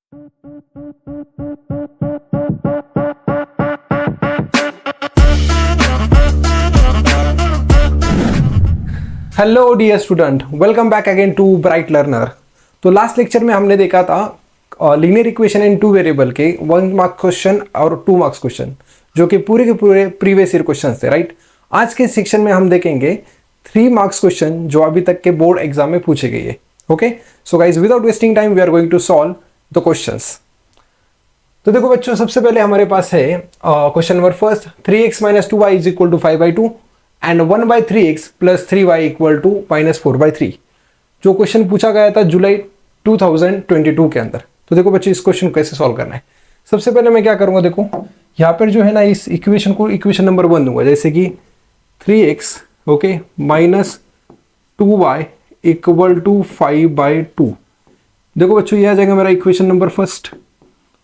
Hello dear student, welcome back again to Bright Learner. तो last lecture में हमने देखा था linear equation in two variable के 1 मार्क क्वेश्चन और 2 मार्क्स क्वेश्चन, जो कि पूरे के पूरे प्रीवियस ईयर क्वेश्चन थे, राइट। आज के सेक्शन में हम देखेंगे 3 मार्क्स क्वेश्चन जो अभी तक के बोर्ड एग्जाम में पूछे गए। Okay, so guys without wasting time we are going to solve the questions. तो देखो बच्चों, सबसे पहले हमारे पास है question number first, 3x - 2y is equal to 5/2 and 1/3x plus 3y equal to -4/3। जो क्वेश्चन पूछा गया था जुलाई 2022 के अंदर। तो देखो बच्चों, इस क्वेश्चन को कैसे सॉल्व करना है। सबसे पहले मैं क्या करूंगा, देखो यहाँ पर जो है ना, इस इक्वेशन को इक्वेशन नंबर 1 दूंगा, जैसे कि 3x okay minus 2y equal to 5/2। देखो बच्चों, ये आ जाएगा मेरा इक्वेशन नंबर फर्स्ट।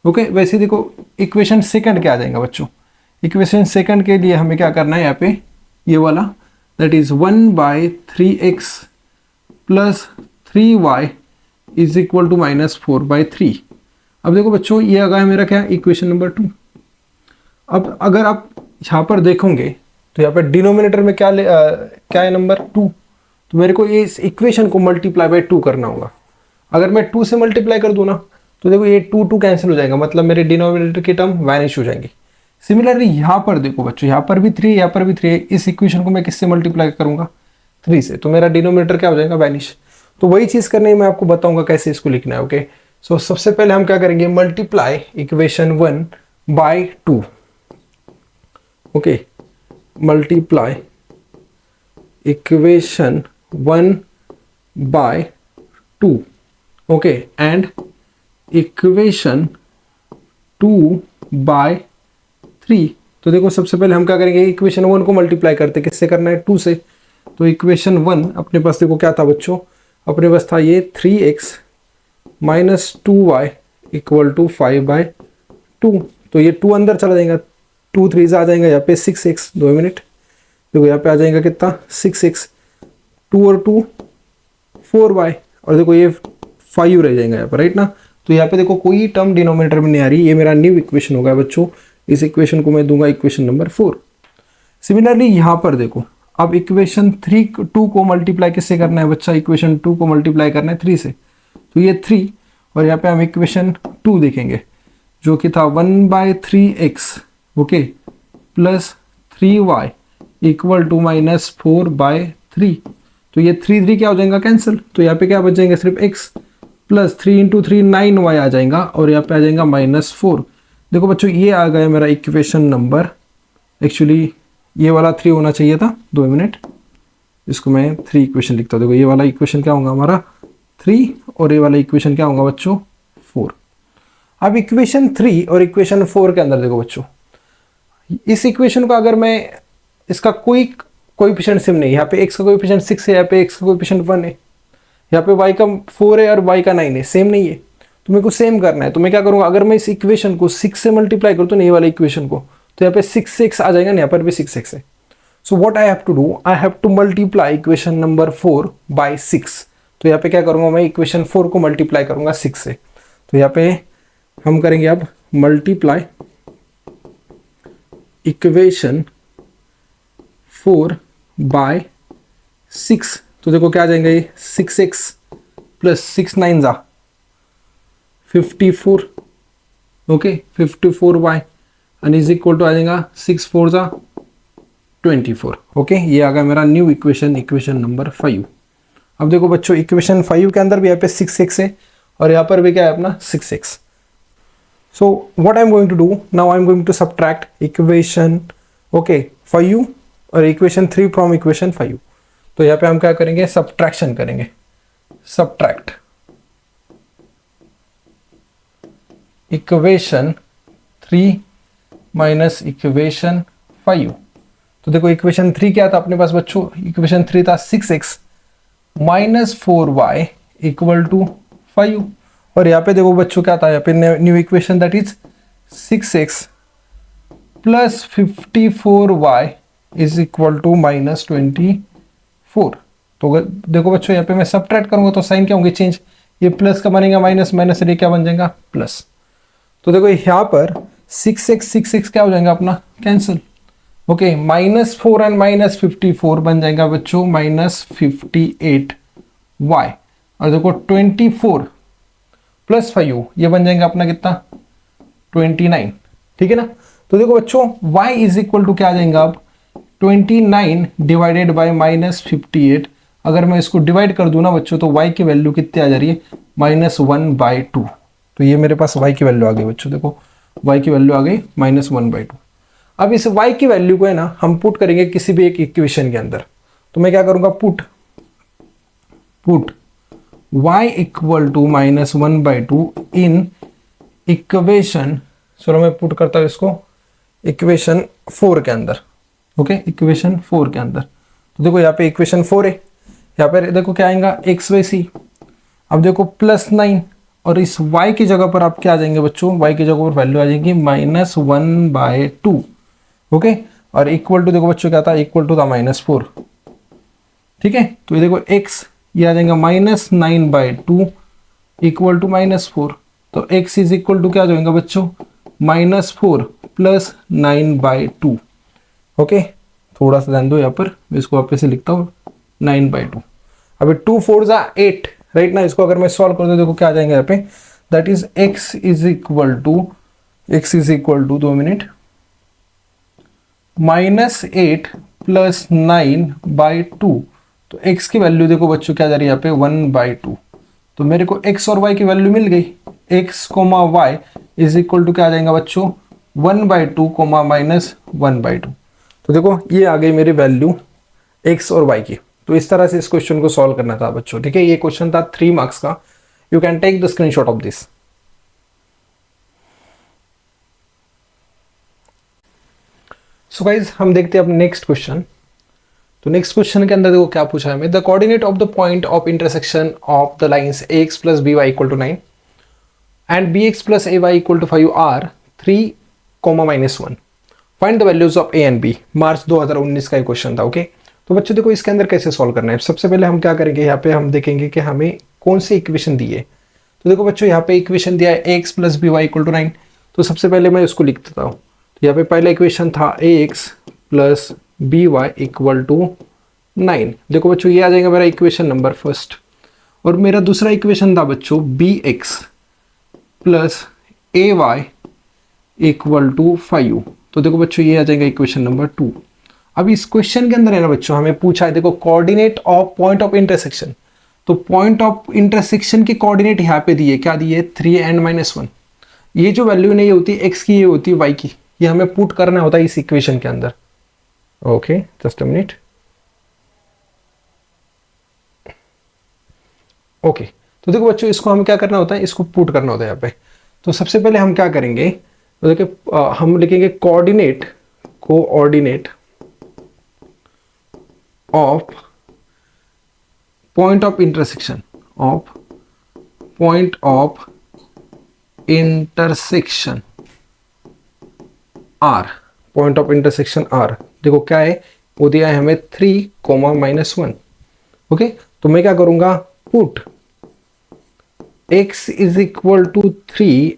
ओके, वैसे देखो इक्वेशन सेकंड क्या आ जाएगा बच्चों। इक्वेशन सेकंड के लिए हमें क्या करना है, यहाँ पे ये वाला, that is 1/3x plus 3y is equal to -4/3। अब देखो बच्चों, ये आ गया मेरा क्या, इक्वेशन नंबर 2। अब अगर आप यहाँ पर देखोगे तो यहाँ पर डिनोमिनेटर में क्या क्या है, नंबर 2। तो मेरे को इस इक्वेशन को मल्टीप्लाई बाय 2 करना होगा। अगर मैं 2 से मल्टीप्लाई कर दूँ ना, तो देखो ये 2 कैंसिल हो जाएगा, मतलब मेरे डिनोमिनेटर की टर्म वैनिश हो जाएंगी। सिमिलरली यहाँ पर देखो बच्चों, यहाँ पर भी 3, यहाँ पर भी 3 है। इस इक्वेशन को मैं किससे मल्टीप्लाई करूंगा, 3 से, तो मेरा डिनोमिनेटर क्या हो जाएगा, वैनिश। तो वही चीज करने मैं आपको बताऊंगा कैसे इसको लिखना है। ओके, सो सबसे पहले हम क्या करेंगे, multiply equation 1 by 2। Okay, multiply equation 1 by 2 okay and equation 2 by 3। तो देखो सबसे पहले हम क्या करेंगे, इक्वेशन 1 को मल्टीप्लाई करते, किससे करना है, 2 से। तो इक्वेशन 1 अपने पास देखो क्या था बच्चों, अपने पास था ये 3x minus 2y equal to 5/2। तो ये 2 अंदर चला जाएगा, 2 3 आ जाएगा यहाँ पे 6x। 2 मिनट, देखो यहाँ पे आ जाएगा कितना, 6x, 2 और 2 4y, और देखो ये 5 रह जाएगा यहाँ पर, राइट ना। तो यहाँ पे देखो कोई टर्म डिनोमिनेटर में नहीं आ रही, ये मेरा न्यू इक्वेशन होगा बच्चों। इस इक्वेशन को मैं दूंगा इक्वेशन नंबर 4। सिमिलरली यहाँ पर देखो, अब इक्वेशन 2 को मल्टीप्लाई किससे करना है बच्चा, इक्वेशन 2 को मल्टीप्लाई करना है 3 से। तो ये 3, और यहाँ पे हम इक्वेशन 2 देखेंगे जो कि था 1/3x okay plus 3y equal to -4/3। तो ये 3 क्या हो जाएगा, कैंसिल। तो यहाँ पे क्या बच जाएंगे, सिर्फ x प्लस 3 × 3 9y आ जाएगा, और यहाँ पे आ जाएगा -4। देखो बच्चों, ये आ गया मेरा इक्वेशन नंबर, एक्चुअली ये वाला 3 होना चाहिए था। 2 मिनट, इसको मैं 3 इक्वेशन लिखता हूँ। देखो ये वाला इक्वेशन क्या होगा हमारा 3, और ये वाला इक्वेशन क्या होगा बच्चों 4। अब इक्वेशन 3 और इक्वेशन 4 के अंदर देखो बच्चों, इस इक्वेशन को अगर मैं, इसका कोई कोएफिशिएंट सेम नहीं, यहाँ पे x का कोएफिशिएंट 6 है, यहाँ पे x का कोएफिशिएंट 1 है, यहाँ पे y का 4 है और y का 9 है, सेम नहीं है। तो मेरे को सेम करना है, तो मैं क्या करूंगा, अगर मैं इस इक्वेशन को 6 से मल्टीप्लाई करूँ तो नहीं, वाले इक्वेशन को, तो यहाँ पे 6 आ जाएगा ना, यहाँ पर भी 6 है। So what I have to do, I have to multiply equation number 4 by 6। तो यहाँ पे क्या करूंगा, मैं इक्वेशन 4 को मल्टीप्लाई करूंगा 6 से। तो यहाँ पे हम करेंगे अब मल्टीप्लाई इक्वेशन 4 बाय 6। तो देखो क्या आ जाएगा, ये 6x प्लस 6 9 जा 54 okay 54y and is equal to आ जाएगा 6 4 जा 24 ओके। ये आ गया मेरा न्यू इक्वेशन, इक्वेशन नंबर 5। अब देखो बच्चों, इक्वेशन 5 के अंदर भी यहाँ पे 6x है, और यहाँ पर भी क्या है अपना 6x। So what I am going to do now, I am going to subtract equation okay 5 और इक्वेशन 3 फ्रॉम इक्वेशन 5। तो यहाँ पे हम क्या करेंगे, सबट्रैक्शन करेंगे, सबट्रैक्ट इक्वेशन 3 माइनस इक्वेशन 5। तो देखो इक्वेशन 3 क्या था अपने पास बच्चों, इक्वेशन 3 था 6x minus 4y equal to 5, और यहाँ पे देखो बच्चों क्या था, यहाँ पे new equation that is 6x plus 54y is equal to -24। तो देखो बच्चों, यहाँ पे मैं सबट्रैक्ट करूंगा तो साइन क्या होंगे, चेंज। ये प्लस का बनेगा माइनस, माइनस से क्या बन जाएगा प्लस। तो देखो यहाँ पर 6x क्या हो जाएगा अपना कैंसिल। ओके, -4 एंड -54 बन जाएगा बच्चों -58y। और देखो 24 + 5u ये बन जाएगा अपना कितना 29। ठीक है ना। तो देखो बच्चों y इज इक्वल टू क्या आ जाएगा अब 29 डिवाइडेड बाय -58। अगर मैं इसको डिवाइड कर दूं ना बच्चों तो y की वैल्यू कितनी आ जा रही है -1/2। तो ये मेरे पास y की वैल्यू आ गई बच्चों, देखो y की वैल्यू आ गई -1/2। अब इस y की वैल्यू को है ना हम पुट करेंगे किसी भी एक इक्वेशन के अंदर। तो मैं क्या करूंगा put y equal to -1/2 in equation, चलो मैं पुट करता हूं इसको इक्वेशन 4 के अंदर। ओके, इक्वेशन 4 के अंदर। तो देखो यहाँ पे इक्वेशन 4 है, यहाँ पे देखो क्या आएगा x/c। अब देखो +9 और इस y की जगह पर आप क्या आ जाएंगे बच्चों, y की जगह पर वैल्यू आ जाएगी -1/2। ओके, और इक्वल टू देखो बच्चों क्या था इक्वल टू था -4। ठीक है, तो ये देखो x ये आ जाएगा -9/2 इक्वल टू -4। तो x इज इक्वल टू क्या आ जाएगा बच्चों -4 + 9/2। ओके, थोड़ा सा ध्यान दो यहाँ पर, मैं इसको वापस से लिखता हूँ 9/2। अभी 2 4 8 राइट ना, इसको अगर मैं सॉल्व कर दूँ देखो क्या आ जाएगा यहाँ पे, that is x is equal to 2 minus -8 + 9/2। तो x की वैल्यू देखो बच्चों क्या जा रही है यहाँ पे 1/2। तो मेरे को x और y की वैल्यू मिल गई, x, y is equal to क्या आ जाएगा बच्चों 1/2 -1/2। तो देखो ये आ गई मेरी वैल्यू x और y की। तो इस तरह से इस क्वेश्चन को सॉल्व करना था बच्चों। ठीक है, ये क्वेश्चन था 3 मार्क्स का। You can take the screenshot of this. So guys हम देखते हैं अब नेक्स्ट क्वेश्चन। तो नेक्स्ट क्वेश्चन के अंदर देखो क्या पूछा है हमें, the coordinate of the point of intersection of the lines ax + by = 9 and bx + ay = 5 are 3, -1. Find the values of a and b। मार्च 2019 का क्वेश्चन था। ओके, तो बच्चों देखो इसके अंदर कैसे सॉल्व करना है। सबसे पहले हम क्या करेंगे, यहाँ पे हम देखेंगे कि हमें कौन सी इक्वेशन दी है। तो देखो बच्चों यहाँ पे इक्वेशन दिया है ax + by = 9। तो सबसे पहले मैं उसको लिख देता हूँ। तो यहाँ पे पहला इक्वेशन था ax + by = 9। देखो बच्चों ये आ जाएगा मेरा इक्वेशन नंबर फर्स्ट। और मेरा दूसरा इक्वेशन था बच्चों bx + ay = 5। तो देखो बच्चों ये आ जाएगा इक्वेशन नंबर 2। अब इस क्वेश्चन के अंदर है ना बच्चों हमें पूछा है देखो coordinate of point of intersection. तो पॉइंट ऑफ इंटरसेक्शन की कोऑर्डिनेट यहाँ पे दी है, क्या दी है 3 and -1। ये जो वैल्यू नहीं होती x की, ये होती है y की। ये हमें पुट करना होता है इस इक्वेशन के अंदर। Okay, just a minute. Okay, तो देखो बच्चों इसको हमें क्या करना होता है, इसको पुट करना होता है यहाँ पे। तो सबसे पहले हम क्या करेंगे, तो देखिए हम लिखेंगे coordinate of point of intersection R। Point of intersection R देखो क्या है, वो दिया है हमें 3, -1। ओके, तो मैं क्या करूंगा put x is equal to 3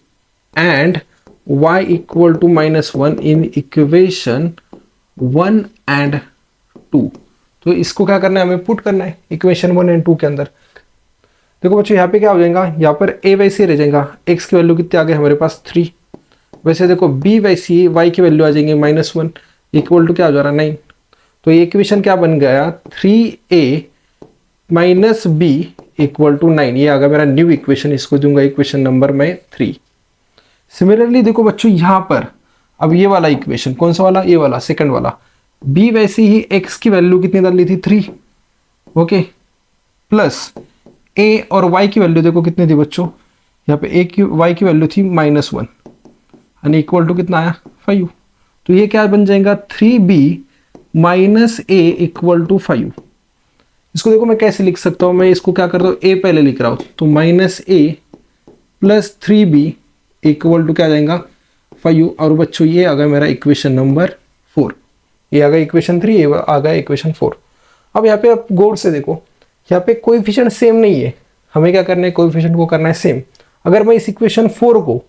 and y equal to -1 in equation 1 and 2। तो इसको क्या करना है, हमें पुट करना है इक्वेशन 1 and 2 के अंदर। देखो बच्चों यहाँ पे क्या हो जाएगा, यहाँ पर a वैसे रह जाएगा, x की वैल्यू कितनी आ गई हमारे पास 3। वैसे देखो b वैसी y की वैल्यू आ जाएंगे -1 इक्वल टू क्या हो जा रहा है 9। तो ये इक्वेशन क्या बन गया 3a - b = 9। ये आ गया मेरा न्यू इक्वेशन, इसको दूंगा इक्वेशन नंबर मैं 3। सिमिलरली देखो बच्चों यहाँ पर अब ये वाला इक्वेशन कौन सा वाला, ये वाला सेकंड वाला, b वैसे ही x की वैल्यू कितनी डाल ली थी 3। ओके, प्लस a और y की वैल्यू देखो कितनी थी बच्चों, यहाँ पे y की वैल्यू थी -1 एंड इक्वल टू कितना आया 5। तो ये क्या बन जाएगा 3b - a = 5। इसको देखो मैं कैसे लिख सकता हूँ, मैं इसको क्या करता हूँ a पहले लिख रहा हूँ, तो -a + 3b = क्या आ जाएगा 5। और बच्चों ये आ गया मेरा इक्वेशन नंबर 4। ये आ गया इक्वेशन 3, ये आ गया इक्वेशन 4। अब यहाँ पे आप गौर से देखो, यहाँ पे कोएफिशिएंट सेम नहीं है। हमें क्या करना है, कोएफिशिएंट को करना है सेम। अगर मैं इस इक्वेशन 4 को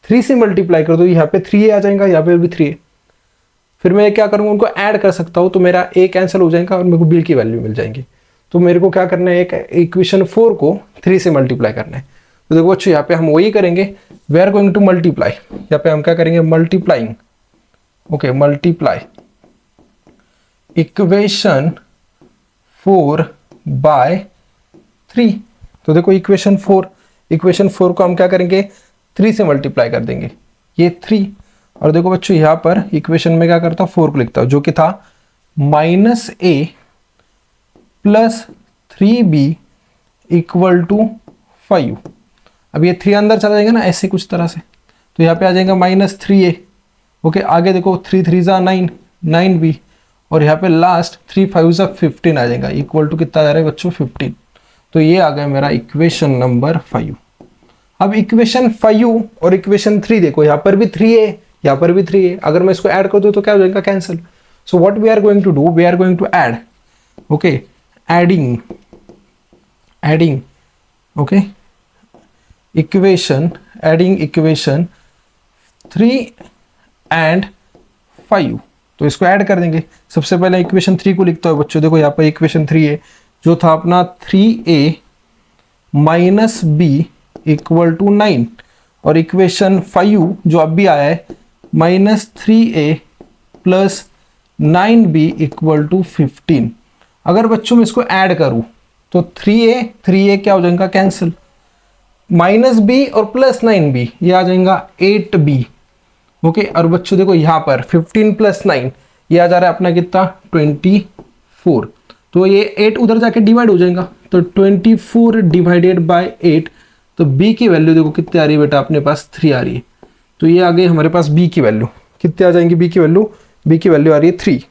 3 से मल्टीप्लाई कर दूँ, यहाँ पे 3a आ जाएगा, यहाँ पे भी 3a। फिर मैं क्या करूँगा, उनको ऐड कर सकता हूँ, तो मेरा a कैंसिल हो जाएगा और मेरे को b की वैल्यू मिल जाएंगी। तो मेरे को क्या करना है, एक इक्वेशन 4 को 3 से मल्टीप्लाई करना है। तो देखो बच्चों यहाँ पे हम वही करेंगे, we are going to multiply. यहाँ पे हम क्या करेंगे, multiplying, okay, multiply equation 4 by 3। तो देखो इक्वेशन 4 को हम क्या करेंगे, 3 से मल्टीप्लाई कर देंगे, ये 3। और देखो बच्चों यहाँ पर इक्वेशन में क्या करता हूँ, 4 को लिखता हूँ, जो कि था -a plus 3b equal to 5। अब ये 3 अंदर चला जाएगा ना ऐसे कुछ तरह से, तो यहाँ पे आ जाएगा -3a। ओके, आगे देखो 3 3 जा 9, 9b, और यहाँ पे लास्ट 3 5 जा 15 आ जाएगा, इक्वल टू कितना जा रहा है बच्चों, 15। तो ये आ गया मेरा इक्वेशन नंबर 5। अब इक्वेशन 5 और इक्वेशन 3 देखो, यहाँ पर भी 3 है, यहाँ पर भी 3 है। अगर मैं इसको ऐड कर दूँ तो क्या हो जाएगा, cancel. So what we are going to do, we are going to add, okay, adding, okay, adding equation 3 and 5। तो इसको ऐड कर देंगे। सबसे पहले इक्वेशन 3 को लिखता हूँ बच्चों, देखो यहाँ पर इक्वेशन 3 है, जो था अपना 3a minus b equal to 9, और इक्वेशन 5 जो अब भी आया है -3a plus 9b equal to 15। अगर बच्चों में इसको ऐड करूं तो 3a क्या हो जाएगा, कैंसिल, -b और प्लस 9b ये आ जाएगा 8b। ओके, और बच्चों देखो यहाँ पर 15 प्लस 9 ये आ जा रहा है अपना कितना, 24। तो ये 8 उधर जाके डिवाइड हो जाएगा, तो 24 डिवाइडेड बाय 8। तो b की वैल्यू देखो कितनी आ रही है बेटा, अपने पास 3 आ रही है। तो ये आ गई हमारे पास b की वैल्यू, कितने आ जाएंगी b की वैल्यू, b की वैल्यू आ रही है 3।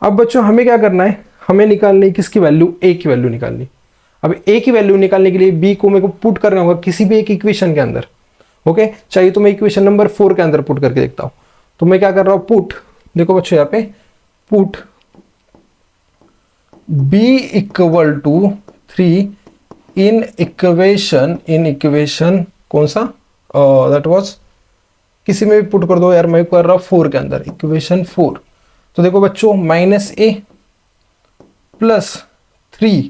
अब बच्चों हमें क्या करना है, हमें निकालनी है किसकी वैल्यू, a की वैल्यू निकालनी। अब a की वैल्यू निकालने के लिए b को मेरे को पुट करना होगा किसी भी एक इक्वेशन के अंदर। ओके, चाहिए तो मैं इक्वेशन नंबर 4 के अंदर पुट करके देखता हूं। तो मैं क्या कर रहा हूं, पुट, देखो बच्चों यहाँ पे put b equal to 3 in equation कौन सा, दैट वाज, किसी में भी पुट कर दो यार, मैं कर रहा हूं 4 के अंदर, इक्वेशन 4। तो देखो बच्चों -a प्लस 3,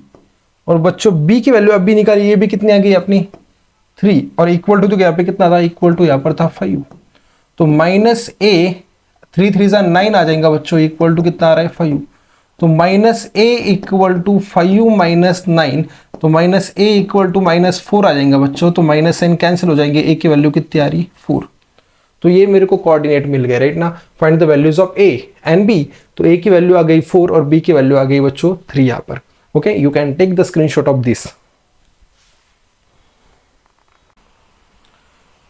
और बच्चों b की वैल्यू अब भी निकाली, ये भी कितनी आ गई अपनी 3, और इक्वल टू, तो यहाँ पे कितना था, इक्वल टू यहाँ पर था 5। तो -a 3 3 जा 9 आ जाएगा बच्चों, इक्वल टू कितना आ रहा है 5। तो -a इक्वल टू 5 माइनस 9, तो -a इक्वल टू -4 आ जाएगा बच्चों। तो -n कैंसिल हो जाएंगे, a की वैल्यू कितनी आ रही, 4। तो ये मेरे को कोऑर्डिनेट मिल गया, राइट ना। Find the values of a and b। तो a की वैल्यू आ गई 4 और b की वैल्यू आ गई बच्चों 3 यहाँ पर। Okay, you can take the screenshot of this.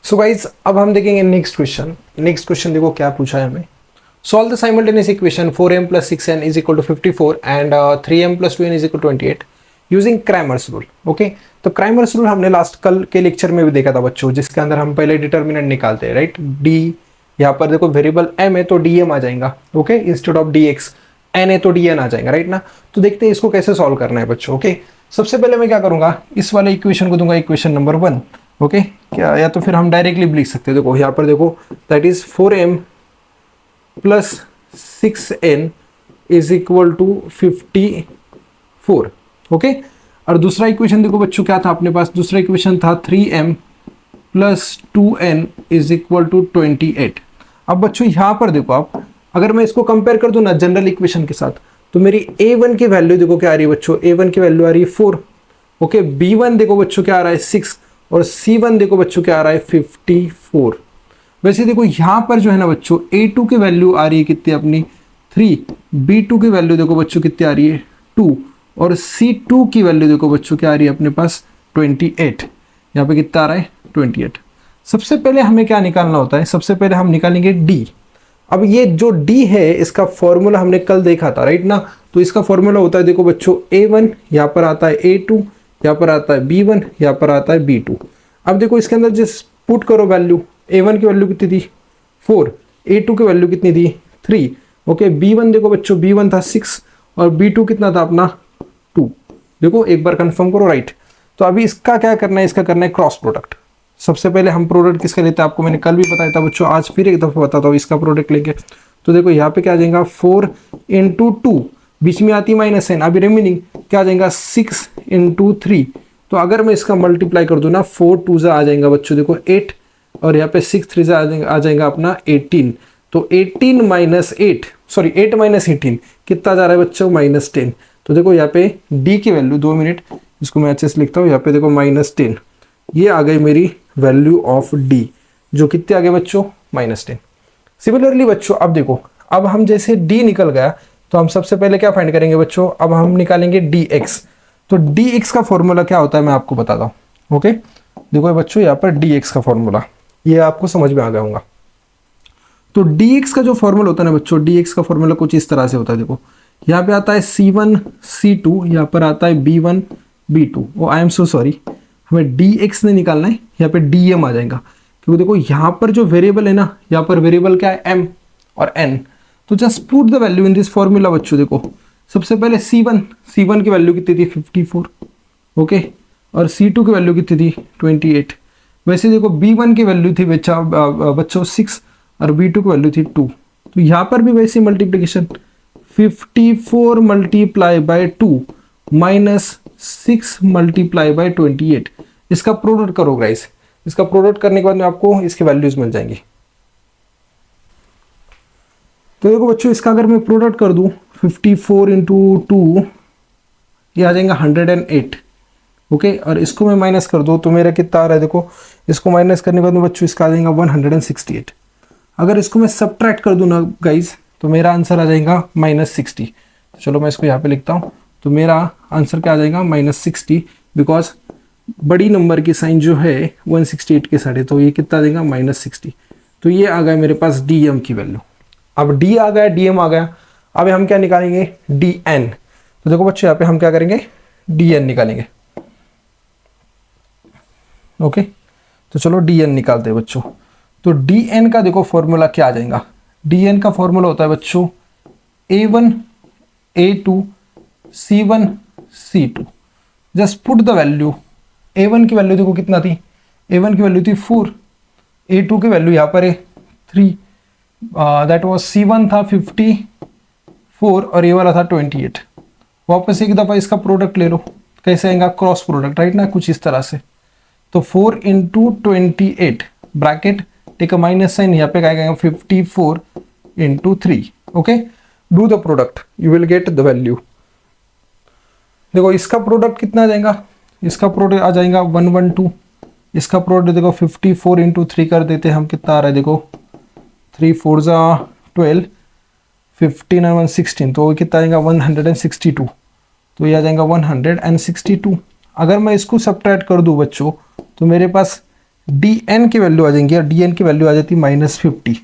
So guys, अब हम देखेंगे नेक्स्ट क्वेश्चन देखो क्या पूछा है हमें। Solve the simultaneous equation 4m plus 6n is equal to 54 and 3m plus 2n is equal to 28 using Cramer's rule. Okay, तो Cramer's rule हमने लास्ट कल के लेक्चर में भी देखा था बच्चों, जिसके अंदर हम पहले डिटर्मिनेंट निकालते हैं, राइट। d, यहाँ पर देखो वेरिएबल m है तो dm आ जाएगा, okay, instead of dx, n है तो dn आ जाएगा, राइट ना। तो देखते हैं इसको कैसे सॉल्व करना है बच्चों। ओके, सबसे पहले मैं क्या करूंगा, इस वाले इक्वेशन को दूंगा इक्वेशन नंबर 1। ओके, क्या, या तो फिर हम डायरेक्टली लिख सकते हैं, देखो यहाँ पर देखो, that is 4m plus 6n is equal to 54। Okay, और दूसरा इक्वेशन देखो बच्चों क्या था अपने पास, दूसरा इक्वेशन था 3m plus 2n is equal to 28। अब बच्चों यहाँ पर देखो आप, अगर मैं इसको कंपेयर कर दूं ना जनरल इक्वेशन के साथ, तो मेरी a1 की वैल्यू देखो क्या आ रही है बच्चों, a1 की वैल्यू आ रही है 4। ओके, b1 देखो बच्चों क्या आ रहा है 6, और c1 देखो बच्चों क्या आ रहा है 54। वैसे देखो यहाँ पर जो है ना बच्चों, a2 की वैल्यू आ रही है कितनी अपनी 3, b2 की वैल्यू देखो बच्चों कितनी आ रही है 2, और c2 की वैल्यू देखो बच्चों क्या आ रही है अपने पास 28। यहाँ पे कितना आ रहा है 28। सबसे पहले हमें क्या निकालना होता है, सबसे पहले हम निकालेंगे d। अब ये जो d है इसका फॉर्मूला हमने कल देखा था, राइट ना। तो इसका फॉर्मूला होता है देखो बच्चों, a1 यहाँ पर आता है a2, यहाँ पर आता है b1, यहाँ पर आता है b2। अब देखो इसके अंदर जिस पुट करो वैल्यू, a1 की वैल्यू कितनी थी 4, a2 की वैल्यू कितनी थी 3। ओके, b1 देखो बच्चों, b1 था 6 और b2 कितना था अपना 2। देखो एक बार कंफर्म करो, राइट। तो अभी इसका क्या करना है, इसका करना है क्रॉस प्रोडक्ट। सबसे पहले हम प्रोडक्ट किसका लेते हैं, आपको मैंने कल भी बताया था बच्चों, आज फिर एक दफ़ा बताता हूँ, इसका प्रोडक्ट लेंगे। तो देखो यहाँ पे क्या आ जाएगा 4 इंटू 2, बीच में आती माइनस साइन, अभी रिमेनिंग क्या आ जाएगा 6 इंटू 3। तो अगर मैं इसका मल्टीप्लाई कर दूँ ना, 4 2 आ जाएगा बच्चों देखो 8, और यहाँ पे 6 3 आ जाएगा अपना 18। तो 18 माइनस 8, सॉरी 8 माइनस 18 कितना जा रहा है बच्चों, -10। तो देखो यहाँ पे डी की वैल्यू, 2 मिनट इसको मैं अच्छे से लिखता हूँ, यहाँ पे देखो -10, ये आ गई मेरी वैल्यू ऑफ डी, जो कितने आ गए बच्चों, -10। सिमिलरली बच्चों अब देखो, अब हम जैसे डी निकल गया तो हम सबसे पहले क्या फाइंड करेंगे बच्चों, अब हम निकालेंगे डी एक्स। तो डी एक्स का फॉर्मूला क्या होता है मैं आपको बताता हूँ। ओके, देखो बच्चों यहाँ पर डी एक्स का फॉर्मूला, ये आपको समझ में आ गया होगा। तो dx का जो फॉर्मूला होता है ना बच्चों, dx का फॉर्मूला कुछ इस तरह से होता है। देखो यहाँ पे आता है c1 c2, यहाँ पर आता है b1 b2। Oh I am so sorry, हमें dx नहीं निकालना है, यहाँ पे dm आ जाएगा, क्योंकि देखो यहाँ पर जो वेरिएबल है ना, यहाँ पर वेरिएबल क्या है m और n। तो just put the value in this formula बच्चों। देखो सबसे पहले c1 की वैल्यू कितनी थी 54, ओके, और c2 की वैल्यू कितनी थी 28। वैसे देखो b1 की वैल्यू थी बच्चों 6 और b2 की वैल्यू थी 2। तो यहाँ पर भी वैसे multiplication 54 multiply by 2 minus 6 multiply by 28, इसका प्रोडक्ट करो गाइस। इसका प्रोडक्ट करने के बाद में आपको इसके वैल्यूज मिल जाएंगी। तो देखो बच्चों, इसका अगर मैं प्रोडक्ट कर दूं 54 इंटू 2, ये आ जाएगा 108, ओके, और इसको मैं माइनस कर दूं तो मेरा कितना आ रहा है, देखो इसको माइनस करने के बाद में बच्चों इसका आ जाएगा 168। अगर इसको मैं सब्ट्रैक्ट कर दूं ना गाइज, तो मेरा आंसर आ जाएगा -60। तो चलो मैं इसको यहाँ पे लिखता हूँ, तो मेरा आंसर क्या आ जाएगा -60, बिकॉज बड़ी नंबर की साइन जो है 168 के साढ़े, तो ये कितना आ जाएगा -60। तो ये आ गया मेरे पास dm की वैल्यू। अब d आ गया, dm आ गया, अब हम क्या निकालेंगे dn। तो देखो बच्चों यहाँ पे हम क्या करेंगे, dn निकालेंगे। ओके, तो चलो dn निकालते हैं बच्चों। तो dn का देखो फॉर्मूला क्या आ जाएगा, dn का फॉर्मूला होता है बच्चों a1 a2 c1 c2। Just put the value, a1 की वैल्यू देखो कितना थी, a1 की वैल्यू थी 4, a2 की वैल्यू यहाँ पर है 3, दैट वाज c1 था 54 और a वाला था 28। वापस एक दफ़ा इसका प्रोडक्ट ले लो, कैसे आएगा, क्रॉस प्रोडक्ट, राइट ना, कुछ इस तरह से। तो 4 into 28 bracket take a minus sign, यहाँ पे क्या आएगा 54 into 3, okay, do the product, you will get the value. देखो इसका प्रोडक्ट कितना आ जाएगा, इसका प्रोडक्ट आ जाएगा 112, इसका प्रोडक्ट देखो 54 इंटू 3 कर देते हैं हम, कितना आ रहा है देखो 3 4 12, 15 और 1 16, तो कितना आएगा 162। तो ये आ जाएगा 162। अगर मैं इसको सब्ट्रैक्ट कर दूं बच्चों, तो मेरे पास dn की वैल्यू आ जाएंगी, और dn की वैल्यू आ जाती है -50।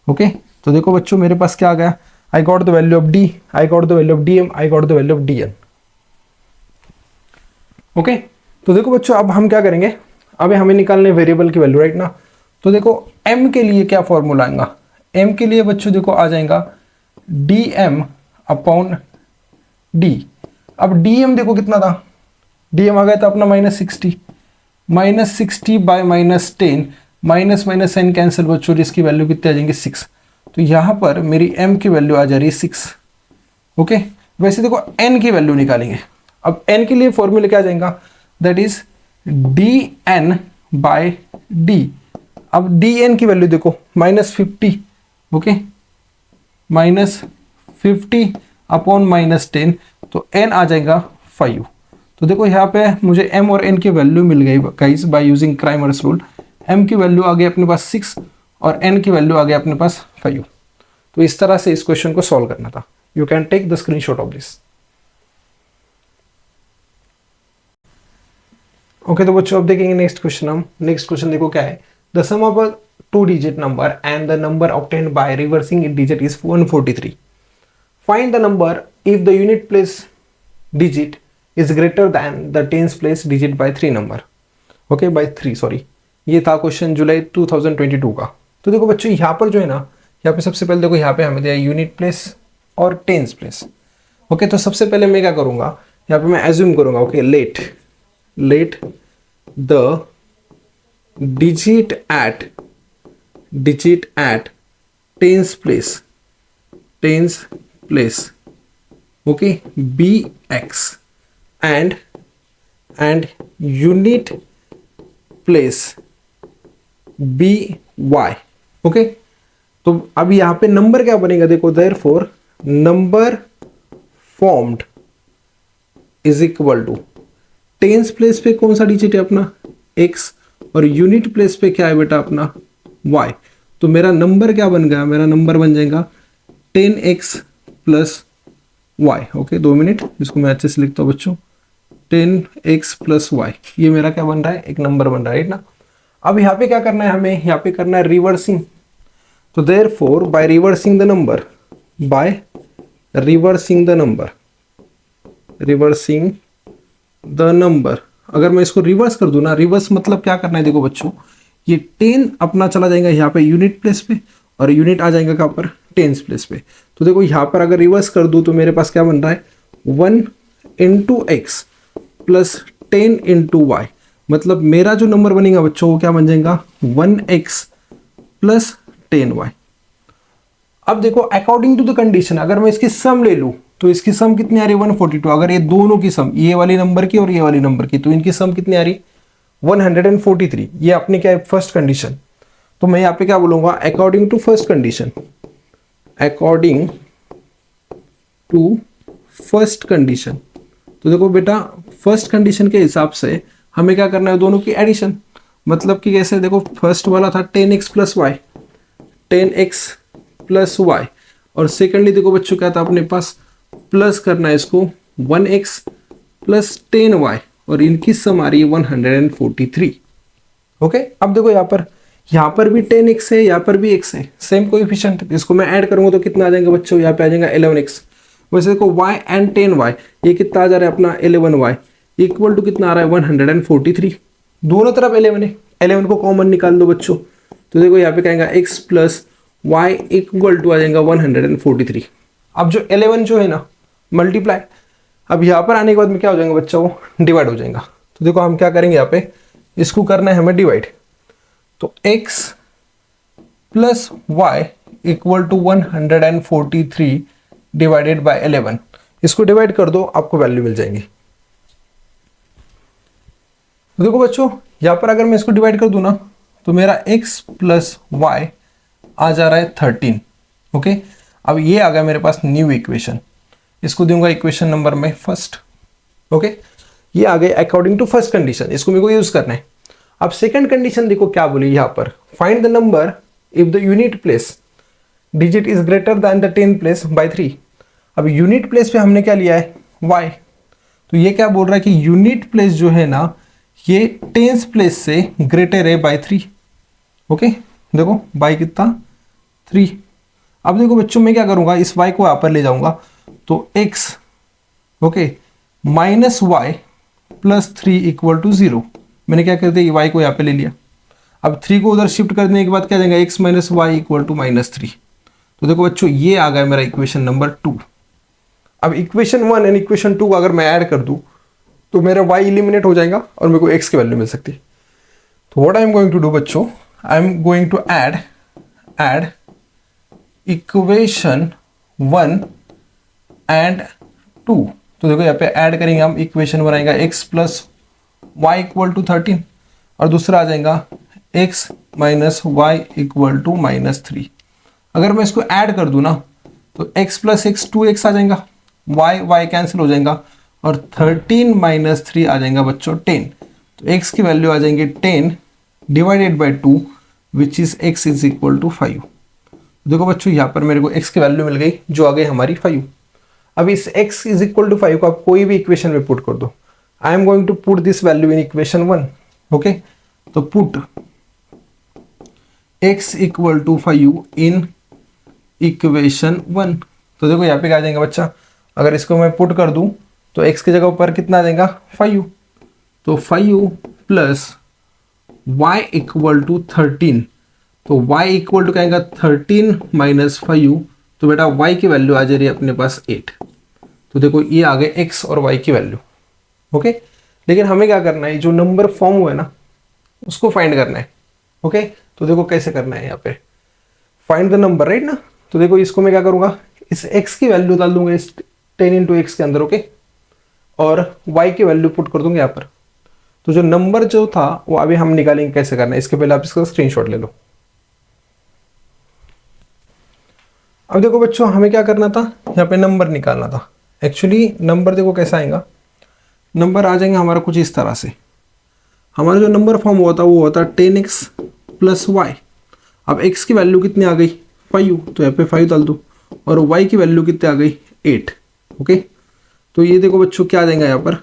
ओके, तो देखो बच्चों मेरे पास क्या आ गया, I got the value of d, I got the value of dm, I got the value of dn। Okay, तो देखो बच्चों अब हम क्या करेंगे, अब हमें निकालने वेरिएबल की वैल्यू, राइट ना। तो देखो m के लिए क्या फॉर्मूला आएगा, m के लिए बच्चों देखो आ जाएगा dm अपॉन d। अब dm देखो कितना था, dm आ गया था अपना -60, -60 by -10, minus minus sign cancel बच्चों, इसकी वैल्यू कितनी आ जाएंगी 6। तो यहाँ पर मेरी m की वैल्यू आ जा रही है 6। ओके, वैसे देखो n की वैल्यू निकालेंगे। अब n के लिए फॉर्मूला क्या आ जाएगा, that is dn by d। अब dn की वैल्यू देखो -50, ओके, -50 अपॉन -10, तो n आ जाएगा 5। तो देखो यहाँ पे मुझे m और n की वैल्यू मिल गई guys by using Cramer's rule. m की वैल्यू आ गई अपने पास 6 और n की वैल्यू आ गई अपने पास 5। तो इस तरह से इस क्वेश्चन को सॉल्व करना था। You can take the screenshot of this. Okay, तो बच्चों अब देखेंगे नेक्स्ट क्वेश्चन। हम नेक्स्ट क्वेश्चन देखो क्या है, the sum of a 2 digit number and the number obtained by reversing it digit is 143। Find the number if the unit place digit is greater than the tens place digit by 3 number. Okay, by 3 sorry, ये था question जुलाई 2022 का। तो देखो बच्चों यहाँ पर जो है ना, यहाँ पे सबसे पहले देखो यहाँ पे हमें दिया यूनिट प्लेस और टेंस प्लेस। ओके, तो सबसे पहले मैं क्या करूँगा, यहाँ पे मैं एज्यूम करूँगा, okay, let let the digit at tens place, okay, be x and unit place be y, okay. तो अब यहां पे नंबर क्या बनेगा, देखो, therefore number formed is equal to tens place पे कौन सा डिजिट है अपना x और यूनिट प्लेस पे क्या है बेटा अपना y। तो मेरा नंबर क्या बन गया, मेरा नंबर बन जाएगा 10x plus Y, okay. 2 minute, इसको मैं अच्छे से लिखता हूँ बच्चों, 10x प्लस वाई, ये मेरा क्या बन रहा है, एक नंबर बन रहा है ना। अब यहाँ पे क्या करना है हमें, यहाँ पे करना है रिवर्सिंग। तो therefore by reversing the number, अगर मैं इसको रिवर्स कर दूं ना, रिवर्स मतलब क्या करना है, देखो बच्चों, ये 10 अपना चला जाएगा यहाँ पे यूनिट प्लेस पे और यूनिट आ जाएगा कहाँ पर, टेंस प्लेस पे। तो देखो यहाँ पर अगर रिवर्स कर दूं तो मेरे पास क्या बन रहा है, 1 into x plus 10 into y, मतलब मेरा जो नंबर बनेगा बच्चों वो क्या बन जाएगा 1x प्लस 10y। अब देखो अकॉर्डिंग टू द कंडीशन, अगर मैं इसकी सम ले लूं तो इसकी सम कितनी आ रही है 142। अगर ये दोनों की सम, ये वाली नंबर की और ये वाली नंबर की, तो इनकी सम कितनी आ रही 143। ये अपने क्या है फर्स्ट कंडीशन। तो मैं यहाँ पे क्या बोलूंगा, according to first condition, according to first condition. तो देखो बेटा फर्स्ट कंडीशन के हिसाब से हमें क्या करना है, दोनों की एडिशन, मतलब कि कैसे, देखो फर्स्ट वाला था 10x plus y, 10x plus y, और सेकेंडली देखो बच्चों क्या था अपने पास, प्लस करना है इसको 1x प्लस 10y, और इनकी सम आ रही है 143, ओके। अब देखो यहाँ पर भी 10x है, यहाँ पर भी x है, सेम कोएफिशिएंट, इसको मैं ऐड करूंगा तो कितना आ जाएगा बच्चों, यहाँ पे आ जाएगा 11x। वैसे देखो y एंड 10y, ये कितना आ जा रहा है अपना 11y इक्वल टू कितना आ रहा है 143। दोनों तरफ 11 है, 11 को कॉमन निकाल दो बच्चों, तो देखो यहाँ पे कहेंगे x plus Y equal to आ जाएगा 143। अब जो 11 जो है ना मल्टीप्लाई, अब यहाँ पर आने के बाद में क्या हो जाएगा बच्चा, वो डिवाइड हो जाएगा। तो देखो हम क्या करेंगे, यहाँ पे इसको करना है हमें डिवाइड, तो x plus Y equal to 143 divided by 11, इसको डिवाइड कर दो, आपको वैल्यू मिल जाएंगी। तो देखो बच्चों यहाँ पर अगर मैं इसको डिवाइड कर दूं ना, तो मेरा x प्लस वाई आ जा रहा है 13, ओके। अब ये आ गया मेरे पास न्यू इक्वेशन, इसको दूंगा इक्वेशन नंबर में फर्स्ट, ओके। ये आ गए अकॉर्डिंग टू फर्स्ट कंडीशन, इसको मेरे को यूज करना है। अब सेकंड कंडीशन देखो क्या बोली यहाँ पर, find the number if the unit place digit is greater than the 10 place by 3। अब यूनिट प्लेस पे हमने क्या लिया है y, तो ये क्या बोल रहा है कि यूनिट प्लेस जो है ना ये टेंस प्लेस से ग्रेटर है बाय 3, ओके। देखो बाय कितना 3। अब देखो बच्चों मैं क्या करूंगा, इस y को यहां पर ले जाऊंगा, तो x, okay, minus y plus 3 equal to 0। मैंने क्या कर दिया, y को यहाँ पे ले लिया। अब 3 को उधर शिफ्ट कर देने के बाद क्या जाएगा, x minus y equal to -3। तो देखो बच्चों ये आ गया मेरा इक्वेशन नंबर 2। अब इक्वेशन 1 एंड इक्वेशन 2 अगर मैं ऐड कर दूं तो मेरा y इलिमिनेट हो जाएगा और मेरे को x की वैल्यू मिल सकती है। तो what I am going to do बच्चों, I am going to add equation 1 and 2। तो देखो यहाँ पे ऐड करेंगे हम, इक्वेशन 1 आएगा x plus Y equal to 13 और दूसरा आ जाएगा x minus y equal to -3। अगर मैं इसको ऐड कर दूं ना तो x प्लस एक्स 2x आ जाएगा, y कैंसिल हो जाएगा और 13 माइनस 3 आ जाएगा बच्चों 10। तो x की वैल्यू आ जाएंगे 10 divided by 2 which is x is equal to 5। देखो बच्चों यहाँ पर मेरे को x की वैल्यू मिल गई जो आ गई हमारी 5। अब इस x इज इक्वल टू 5 को आप कोई भी इक्वेशन में पुट कर दो। I am going to put this value in equation 1, okay. तो put x equal to 5 in equation 1। तो देखो यहाँ पे क्या आ जाएगा बच्चा, अगर इसको मैं पुट कर दूं तो x की जगह पर कितना आ जाएगा 5। तो 5 प्लस y इक्वल टू 13। तो y इक्वल टू क्या आएगा 13 माइनस 5। तो बेटा y की वैल्यू आ जा रही है अपने पास 8। तो देखो ये आ गए x और y की वैल्यू, ओके। लेकिन हमें क्या करना है, जो नंबर फॉर्म हुआ है ना उसको फाइंड करना है। ओके, तो देखो कैसे करना है, यहाँ पे फाइंड द नंबर, राइट ना। तो देखो इसको मैं क्या करूंगा, इस x की वैल्यू डाल दूंगा इस 10 इंटू एक्स के अंदर, ओके, और y की वैल्यू पुट कर दूंगा यहाँ पर। तो जो नंबर जो था वो अभी हम निकालेंगे, कैसे करना है इसके पहले आप इसका स्क्रीनशॉट ले लो। अब देखो बच्चों, हमें क्या करना था, यहाँ पे नंबर निकालना था। एक्चुअली नंबर देखो कैसा आएगा, नंबर आ जाएंगे हमारा कुछ इस तरह से। हमारा जो नंबर फॉर्म हुआ था वो हुआ था 10x प्लस वाई। अब x की वैल्यू कितनी आ गई 5, तो यहाँ पे 5 डाल दो, और y की वैल्यू कितनी आ गई 8। ओके, तो ये देखो बच्चों क्या आ जाएगा यहाँ पर,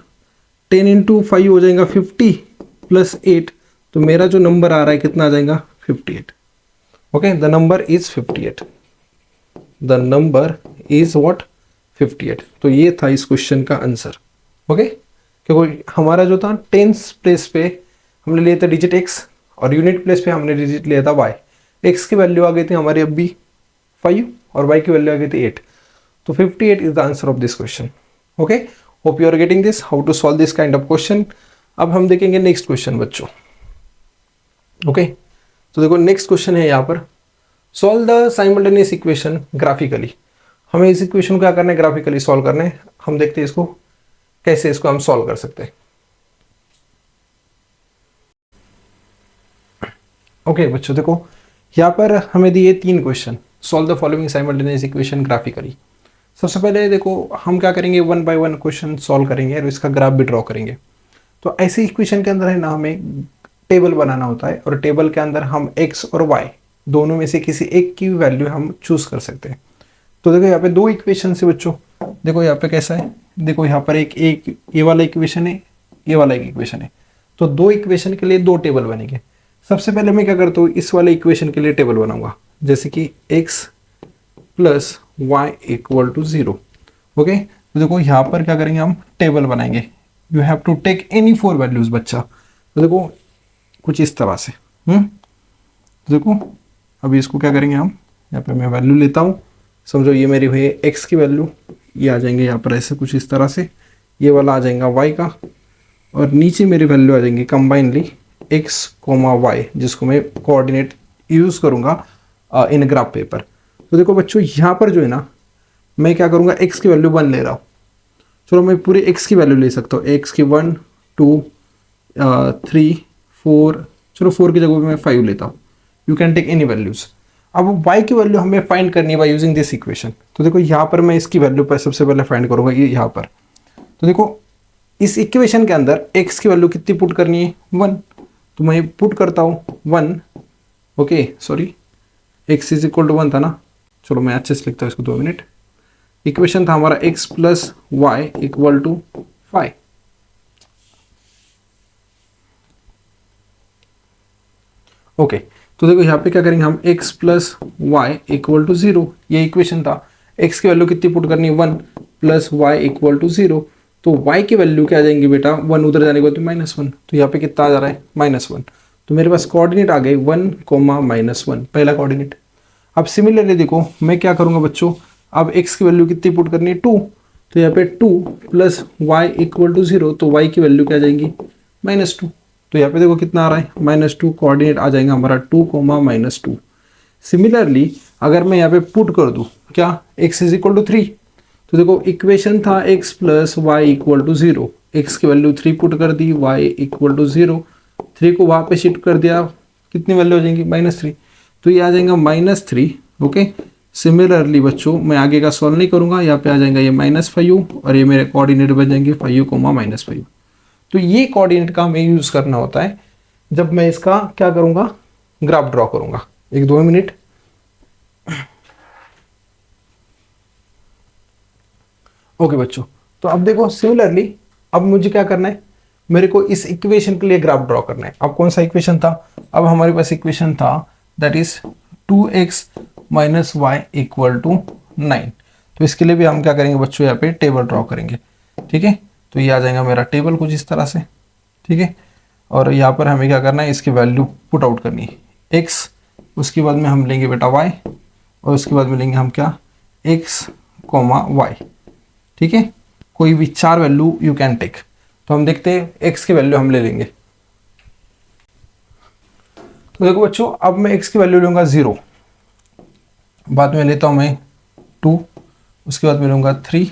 10 इंटू 5 हो जाएगा 50 प्लस 8, तो मेरा जो नंबर आ रहा है कितना आ जाएगा 58। Okay, the number is 58, the number is what 58। तो ये था इस क्वेश्चन का आंसर। ओके, क्योंकि हमारा जो था टेंस प्लेस पे हमने लिया था डिजिट x, और यूनिट प्लेस पे हमने डिजिट लिया था y। x की वैल्यू आ गई थी हमारी अभी 5 और y की वैल्यू आ गई थी 8। तो 58 is the answer of this question. Okay, hope you are getting this, how to solve this kind of question. अब हम देखेंगे नेक्स्ट क्वेश्चन बच्चों। ओके, तो देखो नेक्स्ट क्वेश्चन है यहाँ पर, solve the simultaneous equation graphically. हमें इस इक्वेशन को क्या करना है, ग्राफिकली सॉल्व करना है। हम देखते हैं इसको कैसे इसको हम सॉल्व कर सकते हैं। ओके बच्चों, देखो यहाँ पर हमें दिए 3 question, solve the following simultaneous equation graphically. सबसे पहले देखो हम क्या करेंगे, 1 बाय 1 क्वेश्चन सॉल्व करेंगे और इसका ग्राफ भी ड्रॉ करेंगे। तो ऐसे इक्वेशन के अंदर है ना हमें टेबल बनाना होता है, और टेबल के अंदर हम x और y दोनों में से किसी एक की वैल्यू हम चूज कर सकते हैं। तो देखो यहाँ पे 2 इक्वेशन है बच्चों, देखो यहाँ पे कैसा है, देखो यहाँ पर एक ये वाला इक्वेशन है, ये वाला एक इक्वेशन है। तो 2 इक्वेशन के लिए 2 टेबल बनेंगे। सबसे पहले मैं क्या करता हूँ, इस वाले इक्वेशन के लिए टेबल बनाऊंगा, जैसे कि x plus Y equal to 0। Okay, तो देखो यहाँ पर क्या करेंगे, हम टेबल बनाएंगे। You have to take any 4 values बच्चा। तो देखो कुछ इस तरह से, तो देखो अभी इसको क्या करेंगे हम, यहाँ पे मैं वैल्यू लेता हूँ, समझो ये मेरी हुई है x की वैल्यू, ये आ जाएंगे यहाँ पर ऐसे कुछ इस तरह से, ये वाला आ जाएगा y का, और नीचे मेरी वैल्यू आ जाएंगी कंबाइनली x, y, जिसको मैं कोऑर्डिनेट यूज करूंगा इन ग्राफ पेपर। तो देखो बच्चों यहाँ पर जो है ना, मैं क्या करूंगा, x की वैल्यू 1 ले रहा हूँ। चलो मैं पूरे x की वैल्यू ले सकता हूँ, x की 1 2 3 4, चलो 4 की जगह पे मैं 5 लेता हूँ। You can take any values. अब y की वैल्यू हमें फाइंड करनी है बाय यूजिंग दिस इक्वेशन। तो देखो यहाँ पर मैं इसकी वैल्यू पर सबसे पहले फाइंड करूंगा, ये यहाँ पर। तो देखो इस इक्वेशन के अंदर x की वैल्यू कितनी पुट करनी है 1, तो मैं पुट करता हूँ 1। Okay sorry, x is equal to 1 था ना, चलो मैं अच्छे से लिखता हूँ इसको 2 मिनट। इक्वेशन था हमारा x plus Y equal to 5। Okay, तो देखो यहाँ पे क्या करेंगे हम, x plus Y equal to 0, ये इक्वेशन था। x की वैल्यू कितनी पुट करनी है 1 प्लस वाई इक्वल टू 0। तो y की वैल्यू क्या आ जाएंगी बेटा, 1 उधर जाने के बाद तो -1, तो यहाँ पे कितना आ जा रहा है -1। तो मेरे पास कोऑर्डिनेट आ गए 1, -1, पहला कोऑर्डिनेट। अब सिमिलरली देखो मैं क्या करूंगा बच्चों, अब x की वैल्यू कितनी पुट करनी है 2, तो यहाँ पे 2 प्लस वाई इक्वल टू 0, तो y की वैल्यू क्या आ जाएंगी -2। तो यहाँ पे देखो कितना आ रहा है -2, कोऑर्डिनेट आ जाएगा हमारा 2, -2। सिमिलरली अगर मैं यहाँ पे पुट कर दूँ क्या, x इज इक्वल टू 3, तो देखो इक्वेशन था x plus Y equal to 0, x की वैल्यू 3 पुट कर दी, y इक्वल टू 0, 3 को वहाँ पे शिफ्ट कर दिया, कितनी वैल्यू हो जाएंगी -3, तो ये आ जाएगा -3। ओके, सिमिलरली बच्चों मैं आगे का सॉल्व नहीं करूंगा, यहाँ पे आ जाएगा ये -5 और ये मेरे कोऑर्डिनेट बन जाएंगे 5, -5। तो ये कोऑर्डिनेट का हमें यूज करना होता है जब मैं इसका क्या करूंगा, ग्राफ ड्रॉ करूंगा। 1-2 मिनट। ओके बच्चों, तो अब देखो सिमिलरली अब मुझे क्या करना है, मेरे को इस इक्वेशन के लिए ग्राफ ड्रॉ करना है। अब कौन सा इक्वेशन था, अब हमारे पास इक्वेशन था that is 2x minus y equal to 9। तो इसके लिए भी हम क्या करेंगे बच्चों, यहाँ पे टेबल ड्रॉ करेंगे। ठीक है, तो ये आ जाएगा मेरा टेबल कुछ इस तरह से। ठीक है, और यहाँ पर हमें क्या करना है, इसकी वैल्यू पुट आउट करनी है x, उसके बाद में हम लेंगे बेटा y, और उसके बाद में लेंगे हम क्या x, y। ठीक है, कोई भी 4 वैल्यू यू कैन टेक। तो हम देखते हैं x की वैल्यू हम ले लेंगे। तो देखो बच्चों, अब मैं x की वैल्यू लूँगा 0, बाद में लेता हूँ मैं 2, उसके बाद मिलूँगा 3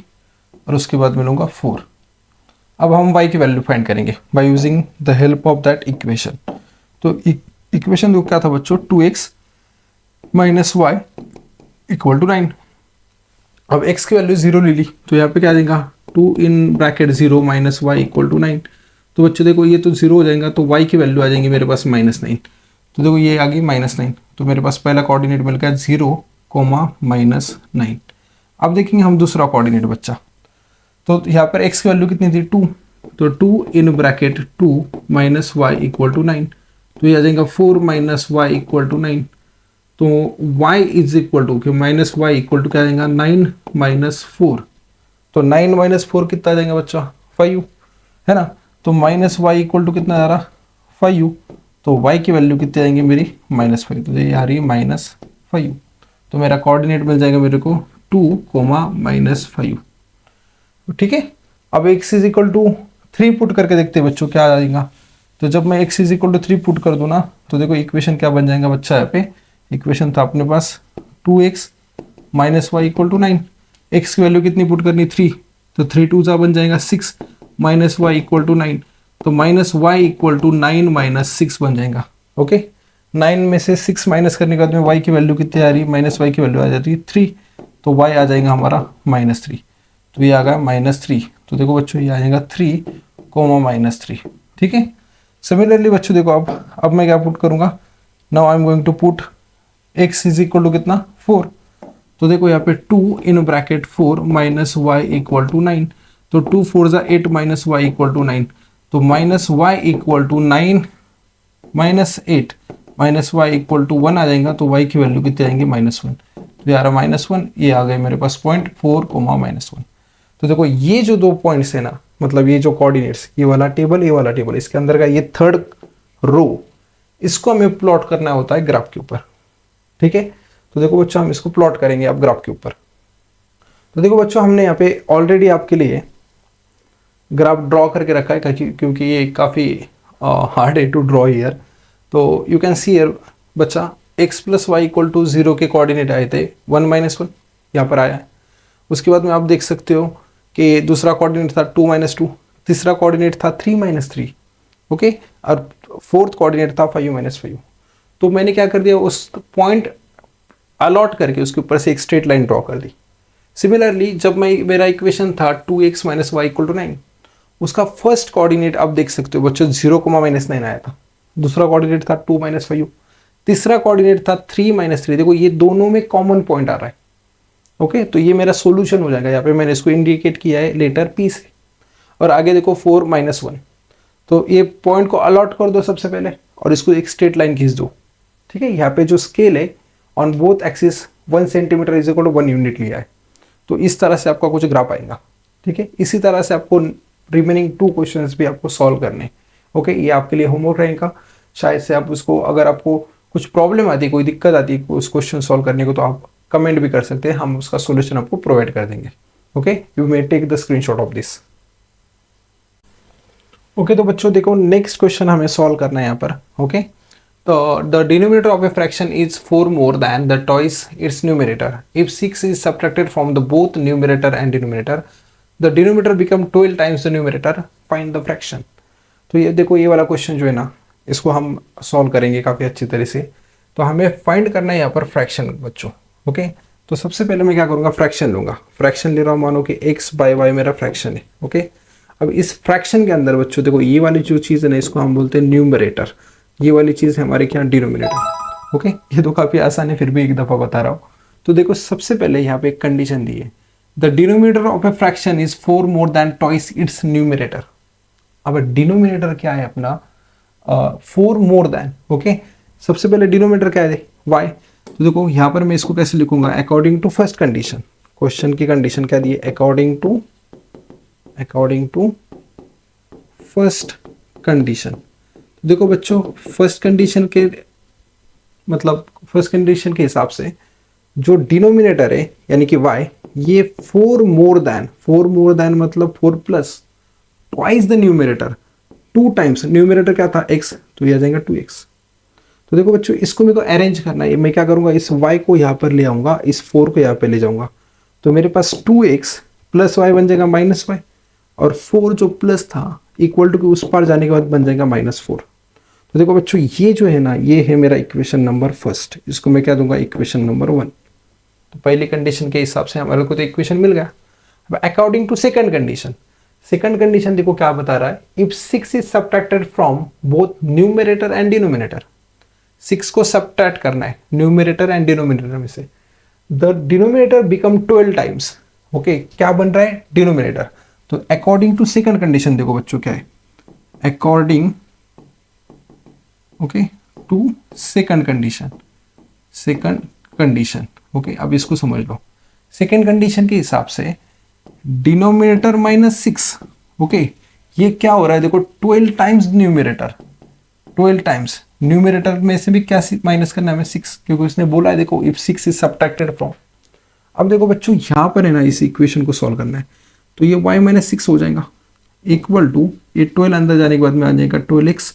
और उसके बाद मिलूँगा 4। अब हम y की वैल्यू फाइंड करेंगे by using the help of that equation. तो इक्वेशन देखो क्या था बच्चों, 2x minus y equal to 9। अब x की वैल्यू 0 ले ली, तो यहाँ पे क्या आ जाएगा 2 in bracket 0 minus y equal to 9। तो बच्चों देखो ये तो 0 हो जाएगा, तो y की वैल्यू आ जाएंगी मेरे पास -9। तो देखो ये आ गई -9, तो मेरे पास पहला कोऑर्डिनेट मिल गया 0, -9। अब देखेंगे हम दूसरा कोऑर्डिनेट बच्चा। तो यहाँ पर x की वैल्यू कितनी थी 2, तो 2 in bracket 2 minus y equal to 9। तो ये आ जाएगा 4 माइनस वाई इक्वल टू 9। तो y is equal to minus y equal to क्या आ जाएगा 9 माइनस 4। तो 9 माइनस 4 कितना आ जाएगा बच्चा 5, है ना। तो माइनस वाई इक्वल टू कितना आ रहा 5। तो y की वैल्यू कितनी आएंगी मेरी -5, तो ये आ रही है -5। तो मेरा कोऑर्डिनेट मिल जाएगा मेरे को 2, -5। ठीक है। अब x is equal to 3 put करके देखते हैं बच्चों क्या आ जाएगा। तो जब मैं x is equal to 3 put कर दूँ ना, तो देखो इक्वेशन क्या बन जाएगा बच्चा। यहाँ पे इक्वेशन था अपने पास 2x minus y equal to 9। x की वैल्यू कितनी पुट करनी 3, तो 3 2 जा बन जाएगा 6 माइनस वाई इक्वल टू 9। तो minus y equal to 9 minus 6 बन जाएगा। ओके, 9 में से 6 माइनस करने के बाद में y की वैल्यू कितनी आ रही है, माइनस वाई की वैल्यू आ जाती है 3। तो y आ जाएगा हमारा -3। तो ये आ गया -3। तो देखो बच्चों ये आ जाएगा 3, -3। ठीक है। सिमिलरली बच्चों देखो अब मैं क्या पुट करूंगा, now I am going to put x is equal to कितना 4। तो देखो यहाँ पे 2 in bracket 4 minus y equal to 9। तो 2 4 जा 8 माइनस वाई इक्वल टू 9। तो minus y equal to 9 minus 8 minus y equal to 1 आ जाएगा। तो y की वैल्यू कितनी आएंगी -1। तो यार -1 ये आ गए मेरे पास पॉइंट 4, -1। तो देखो ये जो 2 पॉइंट्स है ना, मतलब ये जो कोऑर्डिनेट्स, ये वाला टेबल ये वाला टेबल, इसके अंदर का ये थर्ड रो, इसको हमें प्लॉट करना होता है ग्राफ के ऊपर। ठीक है। तो देखो बच्चों हम इसको प्लॉट करेंगे अब ग्राफ के ऊपर। तो देखो बच्चों हमने यहाँ पे ऑलरेडी आपके लिए ग्राफ ड्रॉ करके रखा है, क्योंकि ये काफ़ी हार्ड है टू ड्रॉ हियर। तो यू कैन सी हियर बच्चा x plus Y equal to 0 के कोऑर्डिनेट आए थे 1 -1, यहाँ पर आया है। उसके बाद में आप देख सकते हो कि दूसरा कोऑर्डिनेट था 2 -2, तीसरा कोऑर्डिनेट था 3 -3, ओके, और फोर्थ कोऑर्डिनेट था 5 -5। तो मैंने क्या कर दिया, उस पॉइंट अलॉट करके उसके ऊपर से एक स्ट्रेट लाइन ड्रॉ कर दी। सिमिलरली जब मेरा इक्वेशन था 2x minus y equal to 9, उसका फर्स्ट कोऑर्डिनेट आप देख सकते हो बच्चों 0, -9 आया था। दूसरा कोऑर्डिनेट था 2 -5, तीसरा कोऑर्डिनेट था 3 -3। देखो ये दोनों में कॉमन पॉइंट आ रहा है। ओके, तो ये मेरा सॉल्यूशन हो जाएगा। यहाँ पे मैंने इसको इंडिकेट किया है लेटर P से। और आगे देखो 4 -1, तो ये पॉइंट को अलॉट कर दो सबसे पहले और इसको एक स्ट्रेट लाइन खींच दो। ठीक है। यहाँ पे जो स्केल है on both axis 1 centimetre is equal to 1 unit लिया है। तो इस तरह से आपका कुछ ग्राफ आएगा। ठीक है। इसी तरह से आपको रिमेनिंग 2 क्वेश्चंस भी आपको सॉल्व करने हैं। ओके, ये आपके लिए होमवर्क रहेगा। शायद से आप उसको, अगर आपको कुछ प्रॉब्लम आती है, कोई दिक्कत आती है उस क्वेश्चन सॉल्व करने को, तो आप कमेंट भी कर सकते हैं, हम उसका सोल्यूशन आपको प्रोवाइड कर देंगे। Okay, you may take the screenshot of this. Okay, तो बच्चों देखो नेक्स्ट क्वेश्चन हमें सॉल्व करना है यहाँ पर। ओके, तो the denominator of a fraction is 4 more than the twice its numerator. If 6 is subtracted from the both numerator and denominator, the denominator become 12 times the numerator, find the fraction. तो ये देखो, ये वाला question जो है ना, इसको हम सॉल्व करेंगे काफ़ी अच्छी तरह से। तो हमें फाइंड करना है यहाँ पर फ्रैक्शन बच्चों। ओके, तो सबसे पहले मैं क्या करूँगा, फ्रैक्शन लूँगा। फ्रैक्शन ले रहा हूँ, मानो कि x बाय y मेरा फ्रैक्शन है। ओके, अब इस फ्रैक्शन के अंदर बच्चों देखो, ये वाली जो चीज़ है ना, इसको हम बोलते हैं न्यूमरेटर। ये वाली चीज़ है हमारे क्या, डिनोमिनेटर। ओके, ये तो काफ़ी आसान है, फिर भी एक दफ़ा बता रहा हूँ। तो देखो सबसे पहले यहाँ पे एक कंडीशन दी है, the denominator of a fraction is 4 more than twice its numerator. अब डिनोमिनेटर क्या है अपना, 4 मोर देन। ओके, सबसे पहले डिनोमिनेटर क्या है, y। तो देखो यहाँ पर मैं इसको कैसे लिखूंगा, according to first condition. Question की कंडीशन क्या दी है, अकॉर्डिंग टू फर्स्ट कंडीशन। देखो बच्चों, फर्स्ट कंडीशन के मतलब फर्स्ट कंडीशन के हिसाब से जो डिनोमिनेटर है यानी कि y, ये 4 मोर देन मतलब 4 plus twice the numerator, 2 times numerator क्या था x, तो ये आ जाएगा 2x। तो देखो बच्चों इसको मेरे को अरेंज करना है, मैं क्या करूंगा इस y को यहाँ पर ले आऊंगा, इस 4 को यहाँ पे ले जाऊंगा, तो मेरे पास 2x प्लस वाई बन जाएगा माइनस वाई, और 4 जो प्लस था इक्वल टू के उस पार जाने के बाद बन जाएगा -4। तो देखो बच्चों ये जो है ना, ये है मेरा इक्वेशन नंबर फर्स्ट, इसको मैं क्या दूंगा इक्वेशन नंबर 1। तो पहली कंडीशन के हिसाब से हमारे को तो इक्वेशन मिल गया। अब according to second condition, second condition देखो क्या बता रहा है, if 6 is subtracted from both numerator and denominator, 6 को सब्ट्रैक्ट करना है न्यूमरेटर एंड डिनोमिनेटर में से, the denominator become 12 times. Okay, क्या बन रहा है डिनोमिनेटर, तो अकॉर्डिंग टू सेकंड कंडीशन देखो बच्चों क्या है, according okay to second condition, second condition okay, अब इसको समझ लो। सेकंड कंडीशन के हिसाब से डिनोमिनेटर -6 ओके, ये क्या हो रहा है देखो 12 टाइम्स न्यूमरेटर, 12 टाइम्स न्यूमरेटर में से भी क्या माइनस करना है हमें 6, क्योंकि उसने बोला है देखो इफ 6 इज सब्ट्रैक्टेड फ्रॉम। अब देखो बच्चों यहाँ पर है ना इस इक्वेशन को सॉल्व करना है, तो ये y - 6 हो जाएगा इक्वल टू ये 12 अंदर जाने के बाद में आ जाएगा 12x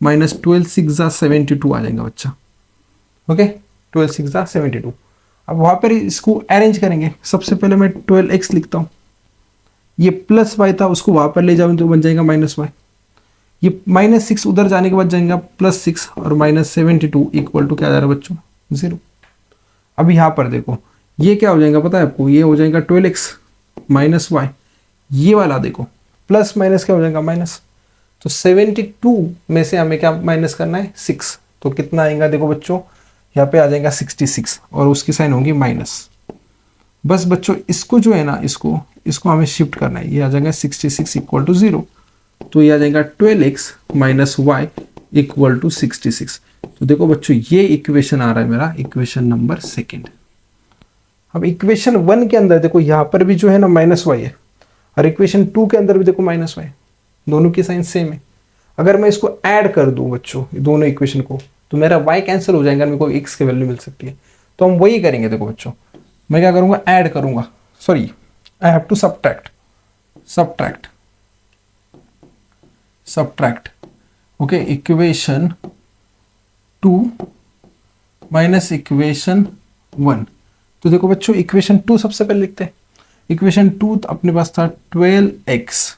माइनस 12 6 72 आ जाएगा बच्चा। ओके 12 6 72। अब वहां पर इसको अरेंज करेंगे, सबसे पहले मैं 12x लिखता हूँ, ये प्लस y था उसको वहां पर ले जाऊँ तो बन जाएगा -y, ये -6 उधर जाने के बाद जाएगा +6 और -72 इक्वल टू क्या आ जा रहा है बच्चों 0। अब यहाँ पर देखो ये क्या हो जाएगा पता है आपको, ये हो जाएगा 12x -y, ये वाला देखो प्लस माइनस क्या हो जाएगा माइनस, तो 72 में से हमें क्या माइनस करना है 6, तो कितना आएगा देखो बच्चों यहाँ पे आ जाएगा 66 और उसकी साइन होगी माइनस। बस बच्चों इसको जो है ना इसको हमें शिफ्ट करना है, ये आ जाएगा 66 इक्वल टू 0, तो ये आ जाएगा 12x -y इक्वल टू 66। तो देखो बच्चों ये इक्वेशन आ रहा है मेरा इक्वेशन नंबर सेकेंड। अब इक्वेशन 1 के अंदर देखो यहाँ पर भी जो है ना -y है, और इक्वेशन 2 के अंदर भी देखो -y, दोनों की साइन सेम है। अगर मैं इसको ऐड कर दूं बच्चों दोनों इक्वेशन को, तो मेरा y कैंसिल हो जाएगा, मेरे को x की वैल्यू मिल सकती है। तो हम वही करेंगे देखो बच्चों, मैं क्या करूंगा ऐड करूंगा, sorry I have to subtract okay equation 2 minus equation 1। तो देखो बच्चों इक्वेशन 2 सबसे पहले लिखते हैं, इक्वेशन 2 अपने पास था 12x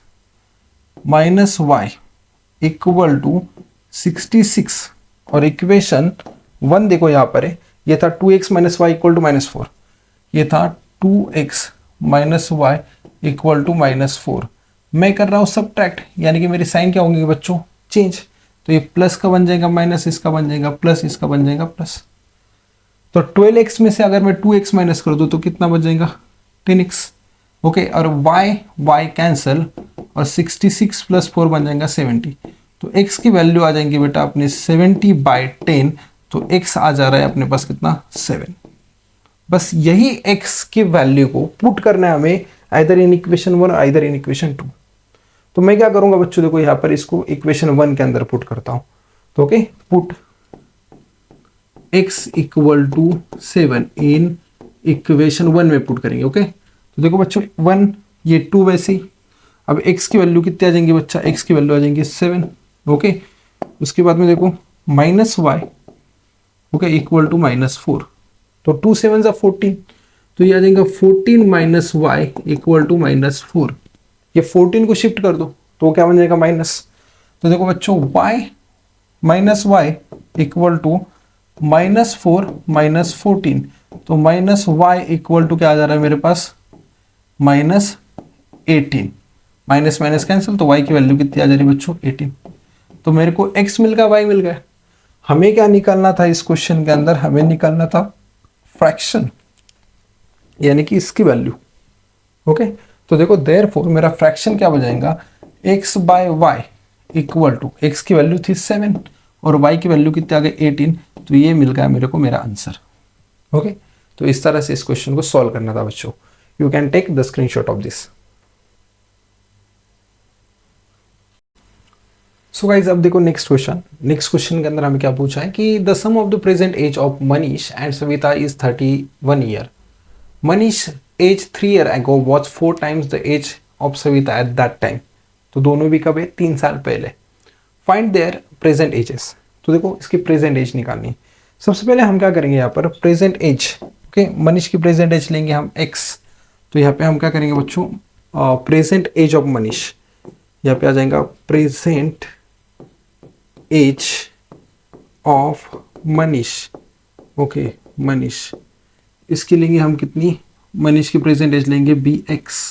-y इक्वल टू 66, और इक्वेशन 1 देखो यहाँ पर है, ये था 2x - y इक्वल टू -4, ये था 2x -y इक्वल टू -4। मैं कर रहा हूँ सब्ट्रैक्ट, यानी कि मेरी साइन क्या होंगी बच्चों चेंज, तो ये प्लस का बन जाएगा माइनस, इसका बन जाएगा प्लस, इसका बन जाएगा प्लस। तो 12x में से अगर मैं 2x माइनस कर दूँ तो कितना बच जाएगा 10x ओके, और y कैंसिल और 66 + 4 बन जाएगा 70। तो x की वैल्यू आ जाएंगी बेटा अपनी 70/10, तो x आ जा रहा है अपने पास कितना 7। बस यही x की वैल्यू को पुट करना है हमें either in equation 1 either in equation 2। तो मैं क्या करूंगा बच्चों देखो यहाँ पर इसको इक्वेशन 1 के अंदर पुट करता हूं, तो okay put x equal to 7 in equation 1 में पुट करेंगे। ओके तो देखो बच्चों 1 ये 2 वैसे ही, अब x की वैल्यू कितनी आ जाएंगी बच्चा, x की वैल्यू आ जाएंगी 7 ओके। उसके बाद में देखो -y ओके इक्वल टू -4, तो 2 7 14, तो ये आ जाएगा 14 - y इक्वल टू -4। ये 14 को शिफ्ट कर दो तो क्या बन जाएगा माइनस, तो देखो बच्चों y इक्वल टू -4 -14, तो -y इक्वल टू क्या आ जा रहा है मेरे पास -18, माइनस माइनस कैंसिल, तो y की वैल्यू कितनी आ जा रही है बच्चों 18। तो मेरे को x मिल गया y मिल गया। हमें क्या निकालना था इस क्वेश्चन के अंदर, हमें निकालना था फ्रैक्शन यानी कि इसकी वैल्यू ओके। तो देखो देयरफॉर मेरा फ्रैक्शन क्या हो जाएगा x/y इक्वल टू x की वैल्यू थी 7 और y की वैल्यू कितनी आ गई 18, तो ये मिल गया मेरे को मेरा आंसर ओके। तो इस तरह से इस क्वेश्चन को सॉल्व करना था बच्चों। You can take the screenshot of this. So guys अब देखो नेक्स्ट क्वेश्चन के अंदर हमें क्या पूछा है कि the sum of the present age of Manish and Savita is 31 year. Manish age 3 years ago was 4 times the age of Savita at that time. तो दोनों भी कब है, 3 साल पहले। फाइंड देयर प्रेजेंट एजेस, तो देखो इसकी प्रेजेंट एज निकालनी है। सबसे पहले हम क्या करेंगे यहाँ पर प्रेजेंट एज, ओके, मनीष की प्रेजेंट एज लेंगे हम x, तो यहाँ पे हम क्या करेंगे बच्चों, प्रेजेंट एज ऑफ मनीष, यहाँ पे आ जाएगा present age of Manish, okay Manish, इसकी लेंगे हम कितनी, मनीष की प्रेजेंट एज लेंगे bx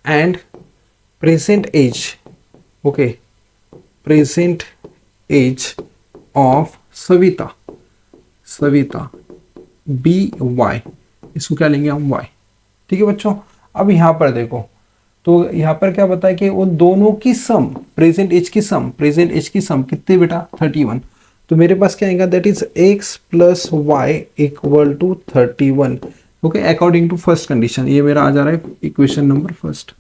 and present age, okay present age of Savita, Savita by, इसको क्या लेंगे हम y। ठीक है बच्चों, अब यहाँ पर देखो, तो यहाँ पर क्या बताया कि वो दोनों की सम, प्रेजेंट एज की सम, प्रेजेंट एज की सम कितने बेटा 31, तो मेरे पास क्या आएगा, that is x plus Y equal to 31, okay according to first condition. ये मेरा आ जा रहा है इक्वेशन नंबर फर्स्ट,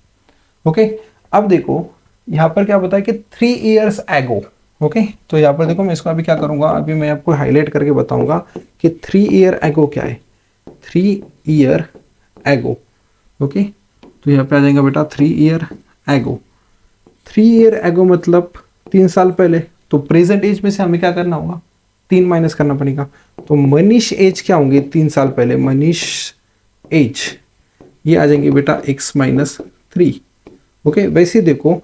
ओके। अब देखो यहाँ पर क्या बताया कि 3 years ago, ओके, तो यहाँ पर देखो मैं इसको अभी क्या करूँगा, अभी मैं आपको हाईलाइट करके बताऊंगा कि 3 year ago क्या है, 3 year ago, ओके, तो यहाँ पे आ जाएगा बेटा 3 year ago, 3 year ago मतलब 3 साल पहले, तो प्रेजेंट एज में से हमें क्या करना होगा, 3 माइनस करना पड़ेगा, तो मनीष एज क्या होंगे 3 साल पहले, मनीष एज ये आ जाएंगे बेटा x माइनस 3, ओके। वैसे देखो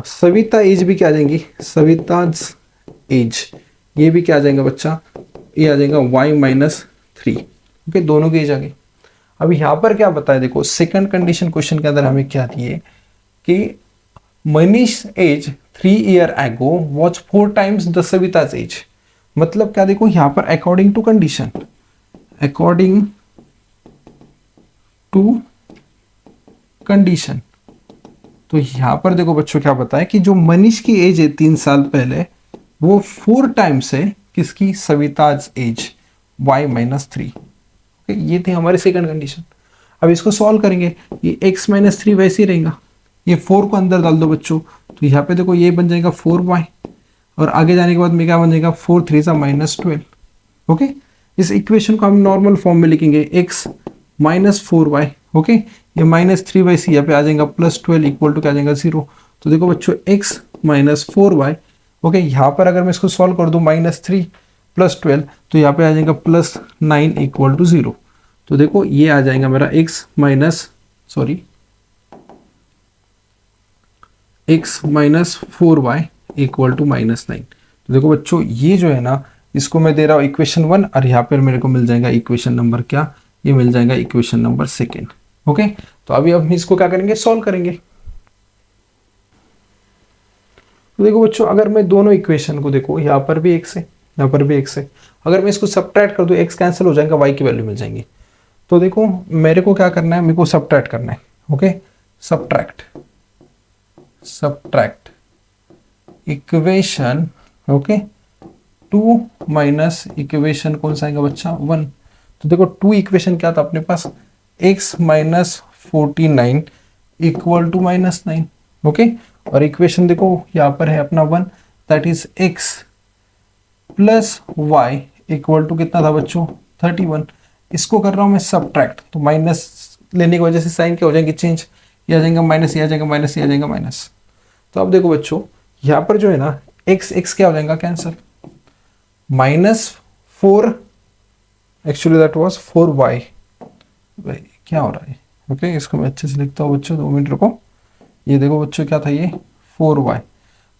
सविता एज भी क्या आ जाएंगी, सविताज एज ये भी क्या आ जाएगा बच्चा, ये आ जाएगा y माइनस 3, ओके, दोनों की एज आ गई। अब यहाँ पर क्या बताया, देखो सेकंड कंडीशन क्वेश्चन के अंदर हमें क्या दिए कि Manish age 3 year ago was 4 times the Savita's age, मतलब क्या देखो यहाँ पर according to condition, according to condition, तो यहां पर देखो बच्चों क्या बताया कि जो मनीष की एज है 3 साल पहले वो 4 टाइम्स है किसकी, सविताज एज y माइनस 3, ये थी हमारी सेकंड कंडीशन। अब इसको सॉल्व करेंगे, ये x माइनस 3 वैसे ही रहेगा, ये 4 को अंदर डाल दो बच्चों, तो यहाँ पे देखो ये बन जाएगा 4y, और आगे जाने के बाद में क्या बन जाएगा 4 3 माइनस 12, ओके। इस इक्वेशन को हम नॉर्मल फॉर्म में लिखेंगे x माइनस 4y, ओके, ये माइनस 3y यहाँ पे आ जाएगा प्लस 12 इक्वल टू क्या आ जाएगा 0, तो देखो बच्चों x माइनस 4y, ओके, यहाँ पर अगर मैं इसको सॉल्व कर दूं माइनस 3 प्लस 12, तो यहाँ पे आ जाएगा प्लस 9 इक्वल टू 0, तो देखो ये आ जाएगा मेरा x minus x minus 4y equal to minus 9, तो देखो बच्चों ये जो है ना, इसको मैं दे रहा हूँ इक्वेशन 1, और यहाँ पर मेरे को मिल जाएगा इक्वेशन नंबर क्या, ये मिल जाएगा इक्वेशन नंबर सेकेंड, ओके। तो अभी हम इसको क्या करेंगे, सॉल्व करेंगे। तो देखो बच्चों अगर मैं दोनों इक्वेशन को देखो, यहाँ पर भी x है, यहाँ पर भी x है, अगर मैं इसको सब्ट्रैक्ट कर दूं x कैंसिल हो जाएगा, y की वैल्यू मिल जाएंगी। तो देखो मेरे को क्या करना है, मेरे को सब्ट्रैक्ट करना है, okay, subtract equation, okay, 2 minus equation कौन सा आएगा बच्चा 1, तो देखो 2 इक्वेशन क्या था अपने पास, x minus 49 equal to minus 9, okay, और इक्वेशन देखो यहाँ पर है अपना 1, that is x plus Y equal to कितना था बच्चों 31, इसको कर रहा हूँ मैं सब्ट्रैक्ट, तो माइनस लेने की वजह से साइन क्या हो जाएंगे चेंज, ये आ जाएगा माइनस, ये आ जाएगा माइनस, ये आ जाएगा माइनस। तो अब देखो बच्चों यहाँ पर जो है ना x क्या हो जाएगा cancel, -4, actually that was 4y, क्या हो रहा है, ओके, इसको मैं अच्छे से लिखता हूँ बच्चों, 2 मिनट रुको। ये देखो बच्चों क्या था, ये 4y,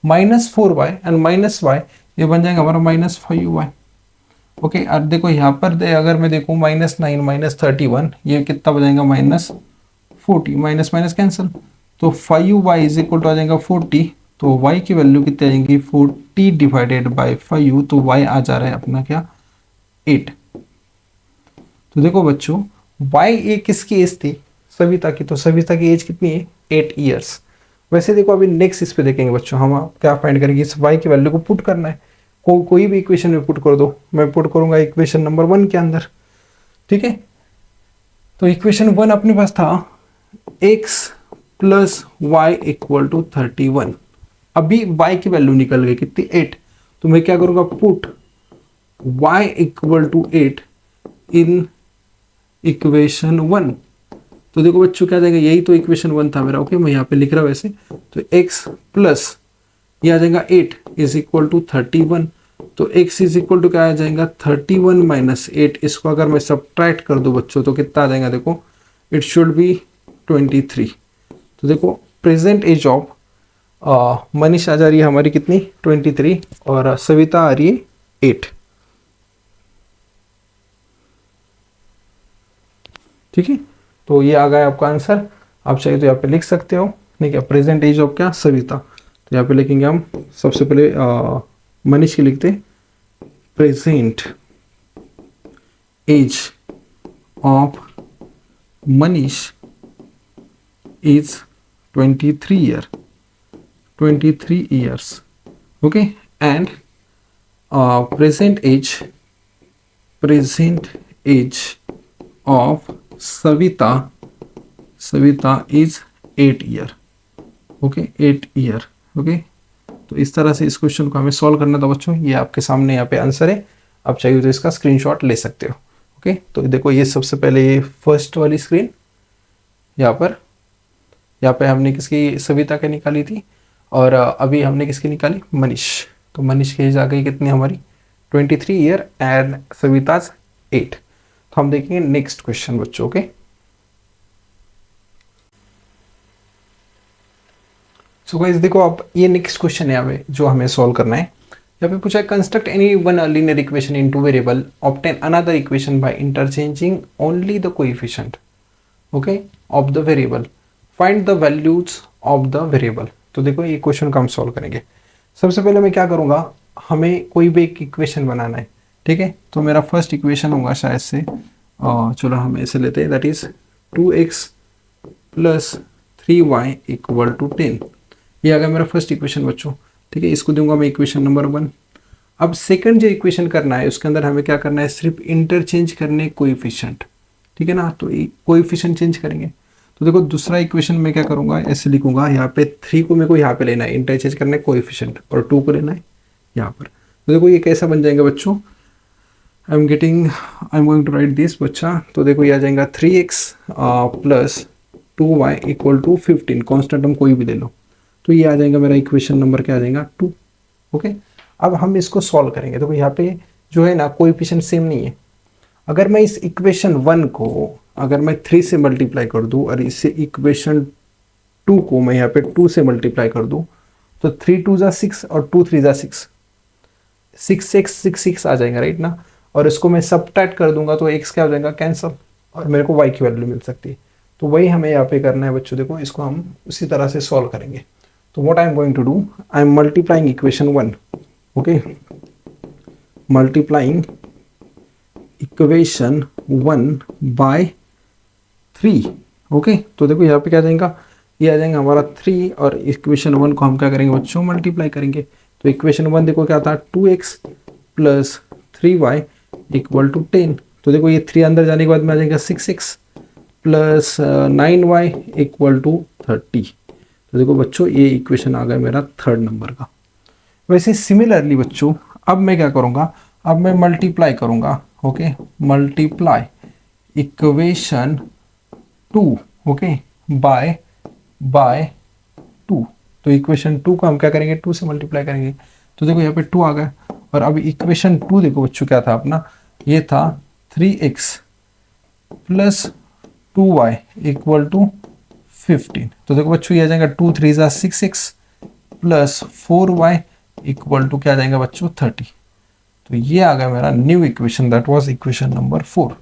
-4y and minus y, ये बन जाएगा हमारा -5y, ओके। अब देखो यहाँ पर अगर मैं देखूँ -9 -31, ये कितना बन जाएगा -40, माइनस माइनस कैंसिल, तो 5y इज इक्वल टू आ जाएगा 40, तो y की वैल्यू कितनी आ जाएंगी 40 डिवाइडेड बाई 5, तो y आ जा रहा है अपना क्या 8। तो देखो बच्चों y ये किसकी एज थी, सविता की, तो सविता की एज कितनी है 8 years। वैसे देखो अभी नेक्स्ट इस पे देखेंगे बच्चों, हम क्या फाइंड करेंगे, इस y की वैल्यू को पुट करना है, कोई भी इक्वेशन में पुट कर दो, मैं पुट करूंगा इक्वेशन नंबर 1 के अंदर, ठीक है। तो इक्वेशन 1 अपने पास था x plus Y equal to 31, अभी y की वैल्यू निकल गई कितनी 8, तो मैं क्या करूंगा put y equal to 8 in equation 1, तो देखो बच्चों क्या आ जाएगा, यही तो इक्वेशन 1 था मेरा। ओके, मैं यहाँ पे लिख रहा हूँ वैसे। तो x प्लस ये आ जाएगा 8 इज इक्वल टू 31। तो x इज इक्वल टू क्या आ जाएगा 31 माइनस 8। इसको अगर मैं सब्ट्रैक्ट कर दूं बच्चों तो कितना आ जाएगा, देखो इट शुड बी 23। तो देखो प्रेजेंट एज ऑफ मनीष आ जा रही है हमारी कितनी 23 और सविता आ रही है 8। ठीक है, तो ये आ गया आपका आंसर। आप चाहिए तो यहाँ पे लिख सकते हो। ठीक है, प्रेजेंट एज ऑफ क्या सविता, तो यहाँ पे लिखेंगे हम सबसे पहले मनीष की लिखते present age of Manish is 23 years. Okay, and present age of Savita is 8 year. Okay 8 year. Okay, तो इस तरह से इस क्वेश्चन को हमें सॉल्व करना था बच्चों। ये आपके सामने यहाँ पे आंसर है, आप चाहिए तो इसका स्क्रीनशॉट ले सकते हो। ओके, तो देखो ये सबसे पहले ये फर्स्ट वाली स्क्रीन यहाँ पे हमने किसकी सविता की निकाली थी और अभी हमने किसकी निकाली मनीष। तो मनीष की एज आ गई कितनी हमारी 23 ईयर एंड सविताज 8। तो हम देखेंगे नेक्स्ट क्वेश्चन बच्चों। ओके, सो गाइस देखो अब ये नेक्स्ट क्वेश्चन है यहाँ पे जो हमें सॉल्व करना है। यहाँ पे पूछा है construct any one linear equation in two variable, obtain another equation by interchanging only the coefficient okay of the variable, find the values of the variable. तो देखो ये क्वेश्चन को हम सॉल्व करेंगे। सबसे पहले मैं क्या करूँगा, हमें कोई भी एक इक्वेशन बनाना है। ठीक है, तो मेरा फर्स्ट इक्वेशन होगा शायद से चलो हम ऐसे लेते हैं, that is 2x plus 3y equal to 10। ये आ गया मेरा फर्स्ट इक्वेशन बच्चों। ठीक है, इसको दूंगा मैं इक्वेशन नंबर 1। अब सेकंड जो इक्वेशन करना है उसके अंदर हमें क्या करना है, सिर्फ इंटरचेंज करने कोएफिशिएंट। ठीक है ना, तो कोएफिशिएंट चेंज करेंगे। तो देखो दूसरा इक्वेशन मैं क्या करूंगा, ऐसे लिखूंगा, यहाँ पे 3 को मेरे को यहाँ पे लेना है, इंटरचेंज करना है कोएफिशिएंट, और 2 को लेना है यहाँ पर। तो देखो ये कैसा बन जाएगा बच्चों, I am going to write this बच्चा। तो देखो ये आ जाएगा 3x plus 2y equal to 15, constant हम कोई भी ले लो। तो ये आ जाएगा मेरा इक्वेशन नंबर क्या आ जाएगा 2। ओके, अब हम इसको सॉल्व करेंगे। देखो यहाँ पे जो है ना कोएफिशिएंट सेम नहीं है। अगर मैं इस इक्वेशन 1 को अगर मैं 3 से मल्टीप्लाई कर दूं और इससे इक्वेशन 2 को मैं यहाँ पे 2 से मल्टीप्लाई कर दूं, तो 3 2 जा 6 और 2 3 जा 6, 6 आ जाएगा राइट ना। और इसको मैं सबट्रैक्ट कर दूंगा तो x क्या हो जाएगा कैंसल, और मेरे को y की वैल्यू मिल सकती है। तो वही हमें यहाँ पे करना है बच्चों। देखो इसको हम उसी तरह से सॉल्व करेंगे। तो what I am going to do, I am multiplying equation 1। Okay, multiplying equation 1 by 3। Okay, तो देखो यहाँ पे क्या जाएगा, ये आ जाएगा हमारा 3 और इक्वेशन 1 को हम क्या करेंगे बच्चों मल्टीप्लाई करेंगे। तो इक्वेशन 1 देखो क्या था 2x plus 3y equal to 10। तो देखो ये 3 अंदर जाने के बाद में आ जाएगा 6x plus 9y equal to 30। तो देखो बच्चों ये इक्वेशन आ गया मेरा थर्ड नंबर का। वैसे सिमिलरली बच्चों अब मैं क्या करूँगा, अब मैं मल्टीप्लाई करूँगा। Okay, multiply equation 2 okay by 2। तो इक्वेशन 2 को हम क्या करेंगे 2 से मल्टीप्लाई करेंगे। तो देखो यहाँ पे 2 आ गया, और अब इक्वेशन 2 देखो बच्चों क्या था अपना, ये था 3x plus 2y equal to 15। तो देखो बच्चों ये आ जाएगा 2 3 जा 6x plus 4y equal to क्या आ जाएगा बच्चों 30। तो ये आ गया मेरा new equation, that was equation number 4।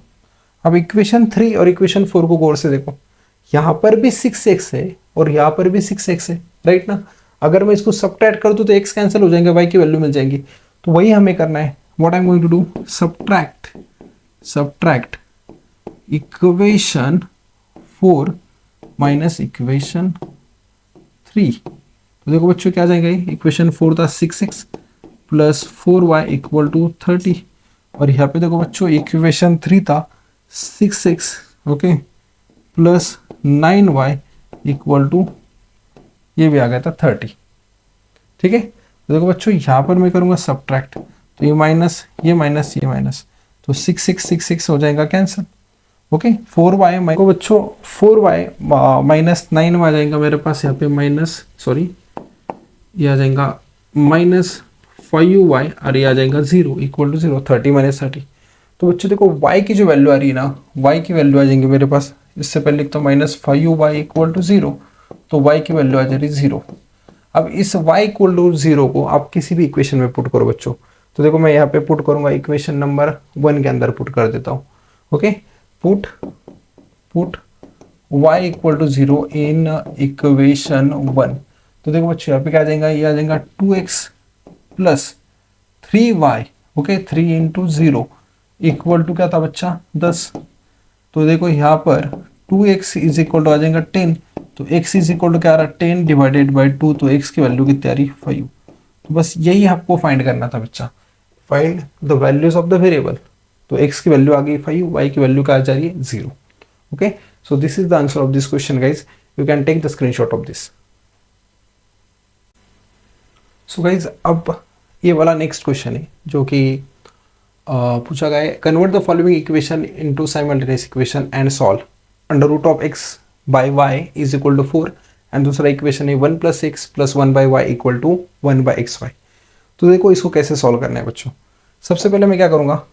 अब इक्वेशन 3 और इक्वेशन 4 को गौर से देखो, यहाँ पर भी 6x है और यहाँ पर भी 6x है राइट ना। अगर मैं इसको सबट्रैक्ट कर दूं तो x कैंसिल हो जाएंगे, y की वैल्यू मिल जाएगी। तो वही हमें करना है, what I am going to do, subtract equation 4 minus equation 3। तो देखो बच्चों क्या आ जाएगा, इक्वेशन 4 था 6x plus 4y equal to 30, और यहाँ पे देखो बच्चों इक्वेशन 3 था 6x okay plus 9y equal to ये भी आ गया था 30। ठीक है, तो देखो बच्चों यहाँ पर मैं करूँगा सबट्रैक्ट, तो ये माइनस ये माइनस ये माइनस, तो 6 हो जाएगा कैंसिल। ओके 4y को बच्चों 4y माइनस 9 आ जाएगा मेरे पास यहाँ पे माइनस सॉरी ये आ जाएगा -5y और ये आ जाएगा 0 इक्वल टू 0 30 माइनस 30। तो बच्चों देखो y की जो वैल्यू आ रही है ना y की वैल्यू आ जाएंगे मेरे पास, इससे पहले लिखता हूँ -5y इक्वल टू 0, तो y की वैल्यू आ जा रही 0। अब इस y इक्वल टू 0 को आप किसी भी इक्वेशन में पुट करो बच्चों, तो देखो मैं यहाँ पे पुट करूंगा इक्वेशन नंबर 1 के अंदर पुट कर देता हूँ। Okay put y equal to 0 in equation 1। तो देखो बच्चों यहाँ पे क्या आ जाएगा, ये आ जाएगा 2x plus 3y। Okay 3 into 0 equal to क्या था बच्चा 10। तो देखो यहाँ पर 2x इज इक्वल टू आ जाएगा 10, तो x इज इक्वल टू क्या आ रहा है 10 डिवाइडेड बाई 2, तो x की वैल्यू कितनी आ रही 5। तो बस यही आपको फाइंड करना था बच्चा, find the values of the variable. तो x की वैल्यू आ गई 5, y की वैल्यू क्या आ जा रही है 0। Okay so this is the answer of this question guys, you can take the screenshot of this. So guys अब ये वाला नेक्स्ट क्वेश्चन है जो कि पूछा गया है, convert the following equation into simultaneous equation and solve. Under root of x by y is equal to 4 and दूसरा इक्वेशन है 1 plus X plus 1 by Y equal to 1 by X Y. तो देखो इसको कैसे सॉल्व करना है बच्चों। सबसे पहले मैं क्या करूँगा,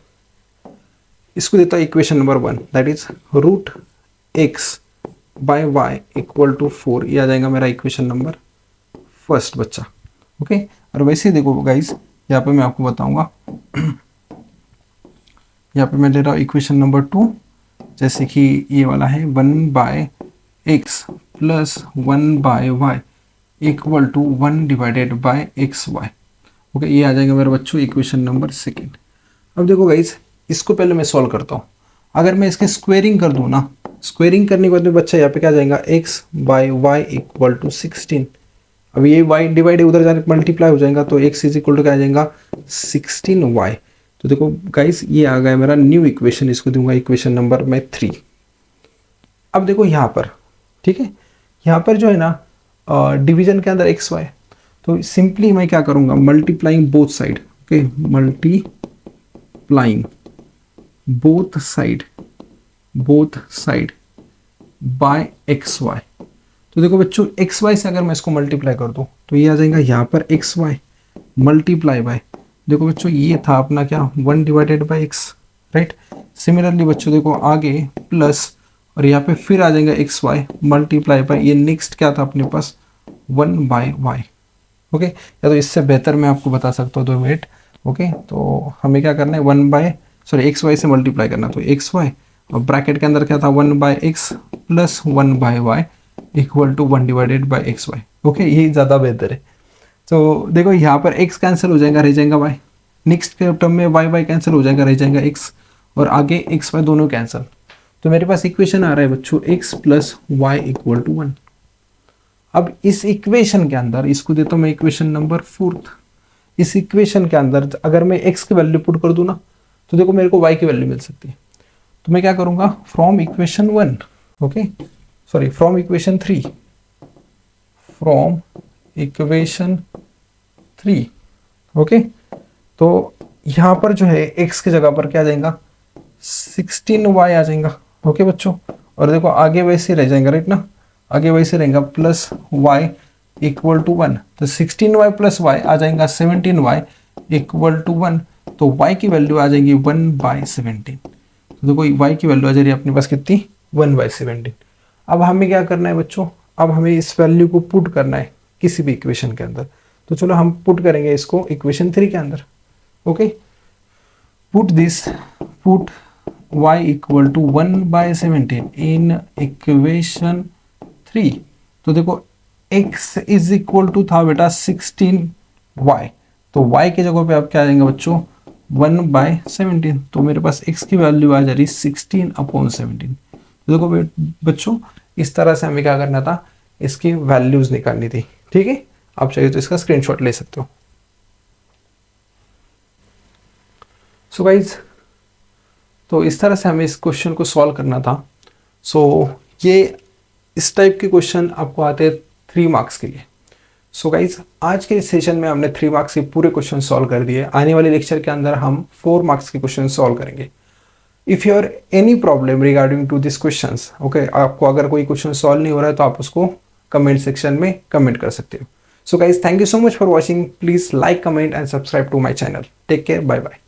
इसको देता हूँ equation number 1 that is root X by Y equal to 4, ये आ जाएगा मेरा इक्वेशन नंबर फर्स्ट बच्चा। ओके और वैसे देखो गाइज यहाँ पे मैं आपको बताऊंगा, यहाँ पे मैं ले रहा हूँ इक्वेशन नंबर 2, जैसे कि ये वाला है 1 by X plus 1 by Y equal to 1 divided by X Y. Okay ये आ जाएगा मेरे बच्चों इक्वेशन नंबर सेकेंड। अब देखो गाइज इसको पहले मैं सॉल्व करता हूँ। अगर मैं इसके स्क्वेयरिंग कर दूँ ना, स्क्वेयरिंग करने के बाद में बच्चा यहाँ पे क्या आ जाएगा x by Y equal to 16। अब ये y डिवाइड उधर जाने मल्टीप्लाई हो जाएगा, तो x इज इक्वल टू क्या आ जाएगा 16y। तो देखो गाइस ये आ गया मेरा न्यू इक्वेशन, इसको दूंगा इक्वेशन नंबर मैं 3। अब देखो यहाँ पर ठीक है, यहाँ पर जो है ना डिवीजन के अंदर x y, तो सिंपली मैं क्या करूँगा multiplying both side. Okay multiplying both side by X Y. तो देखो बच्चों एक्स वाई से अगर मैं इसको मल्टीप्लाई कर दूं तो ये आ जाएगा यहाँ पर एक्स वाई मल्टीप्लाई बाय, देखो बच्चों ये था अपना क्या 1 divided by x, right. Similarly बच्चों देखो आगे प्लस और यहाँ पे फिर आ जाएगा एक्स वाई मल्टीप्लाई बाय, ये नेक्स्ट क्या था अपने पास 1 बाय वाई। ओके या तो इससे बेहतर मैं आपको बता सकता हूँ 2 मिनट। ओके तो हमें क्या करना है 1 बाय एक्स वाई से मल्टीप्लाई करना, तो एक्स वाई और ब्रैकेट के अंदर क्या था 1 by X plus 1 by Y equal to 1 divided by X Y. Okay ये ज़्यादा बेहतर है। तो देखो यहाँ पर x कैंसिल हो जाएगा, रह जाएगा y, नेक्स्ट के टर्म में y कैंसिल हो जाएगा, रह जाएगा x, और आगे x y दोनों कैंसिल। तो मेरे पास इक्वेशन आ रहा है बच्चों x plus Y equal to 1। अब इस इक्वेशन के अंदर इसको देता हूँ मैं इक्वेशन नंबर 4। इस इक्वेशन के अंदर अगर मैं x की वैल्यू पुट कर दूँ ना, तो देखो मेरे को y की वैल्यू मिल सकती है। तो मैं क्या करूँगा from equation 1, okay sorry from equation 3, from equation 3। Okay तो यहाँ पर जो है x की जगह पर क्या आ जाएगा 16y आ जाएगा। ओके बच्चों और देखो आगे वैसे रह जाएगा, राइट ना, आगे वैसे रहेगा प्लस y इक्वल टू 1, तो 16y प्लस y आ जाएगा 17y इक्वल टू 1, तो y की वैल्यू आ जाएगी 1 बाई 17। तो देखो y की वैल्यू आ जा रही है अपने पास कितनी 1 बाई 17। अब हमें क्या करना है बच्चों, अब हमें इस वैल्यू को पुट करना है किसी भी इक्वेशन के अंदर। तो चलो हम पुट करेंगे इसको इक्वेशन 3 के अंदर। Okay put y equal to 1 by 17 in equation 3। तो देखो x इज इक्वल टू था बेटा 16y, तो y के जगह पे आप क्या आ जाएंगे बच्चों 1 बाई 17, तो मेरे पास x की वैल्यू आ जा रही 16/17। तो देखो बच्चों इस तरह से हमें क्या करना था, इसकी वैल्यूज निकालनी थी। ठीक है आप चाहिए तो इसका स्क्रीनशॉट ले सकते हो। सो गाइज तो इस तरह से हमें इस क्वेश्चन को सॉल्व करना था। सो ये इस टाइप के क्वेश्चन आपको आते हैं 3 मार्क्स के लिए। सो गाइज आज के इस सेशन में हमने 3 मार्क्स के पूरे क्वेश्चन सॉल्व कर दिए। आने वाले लेक्चर के अंदर हम 4 मार्क्स के क्वेश्चन सॉल्व करेंगे। If you are any problem regarding to this questions, okay, आपको अगर कोई क्वेश्चन सॉल्व नहीं हो रहा है तो आप उसको कमेंट सेक्शन में कमेंट कर सकते हो. So guys, thank you so much for watching. Please like, comment and subscribe to my channel. Take care. Bye bye.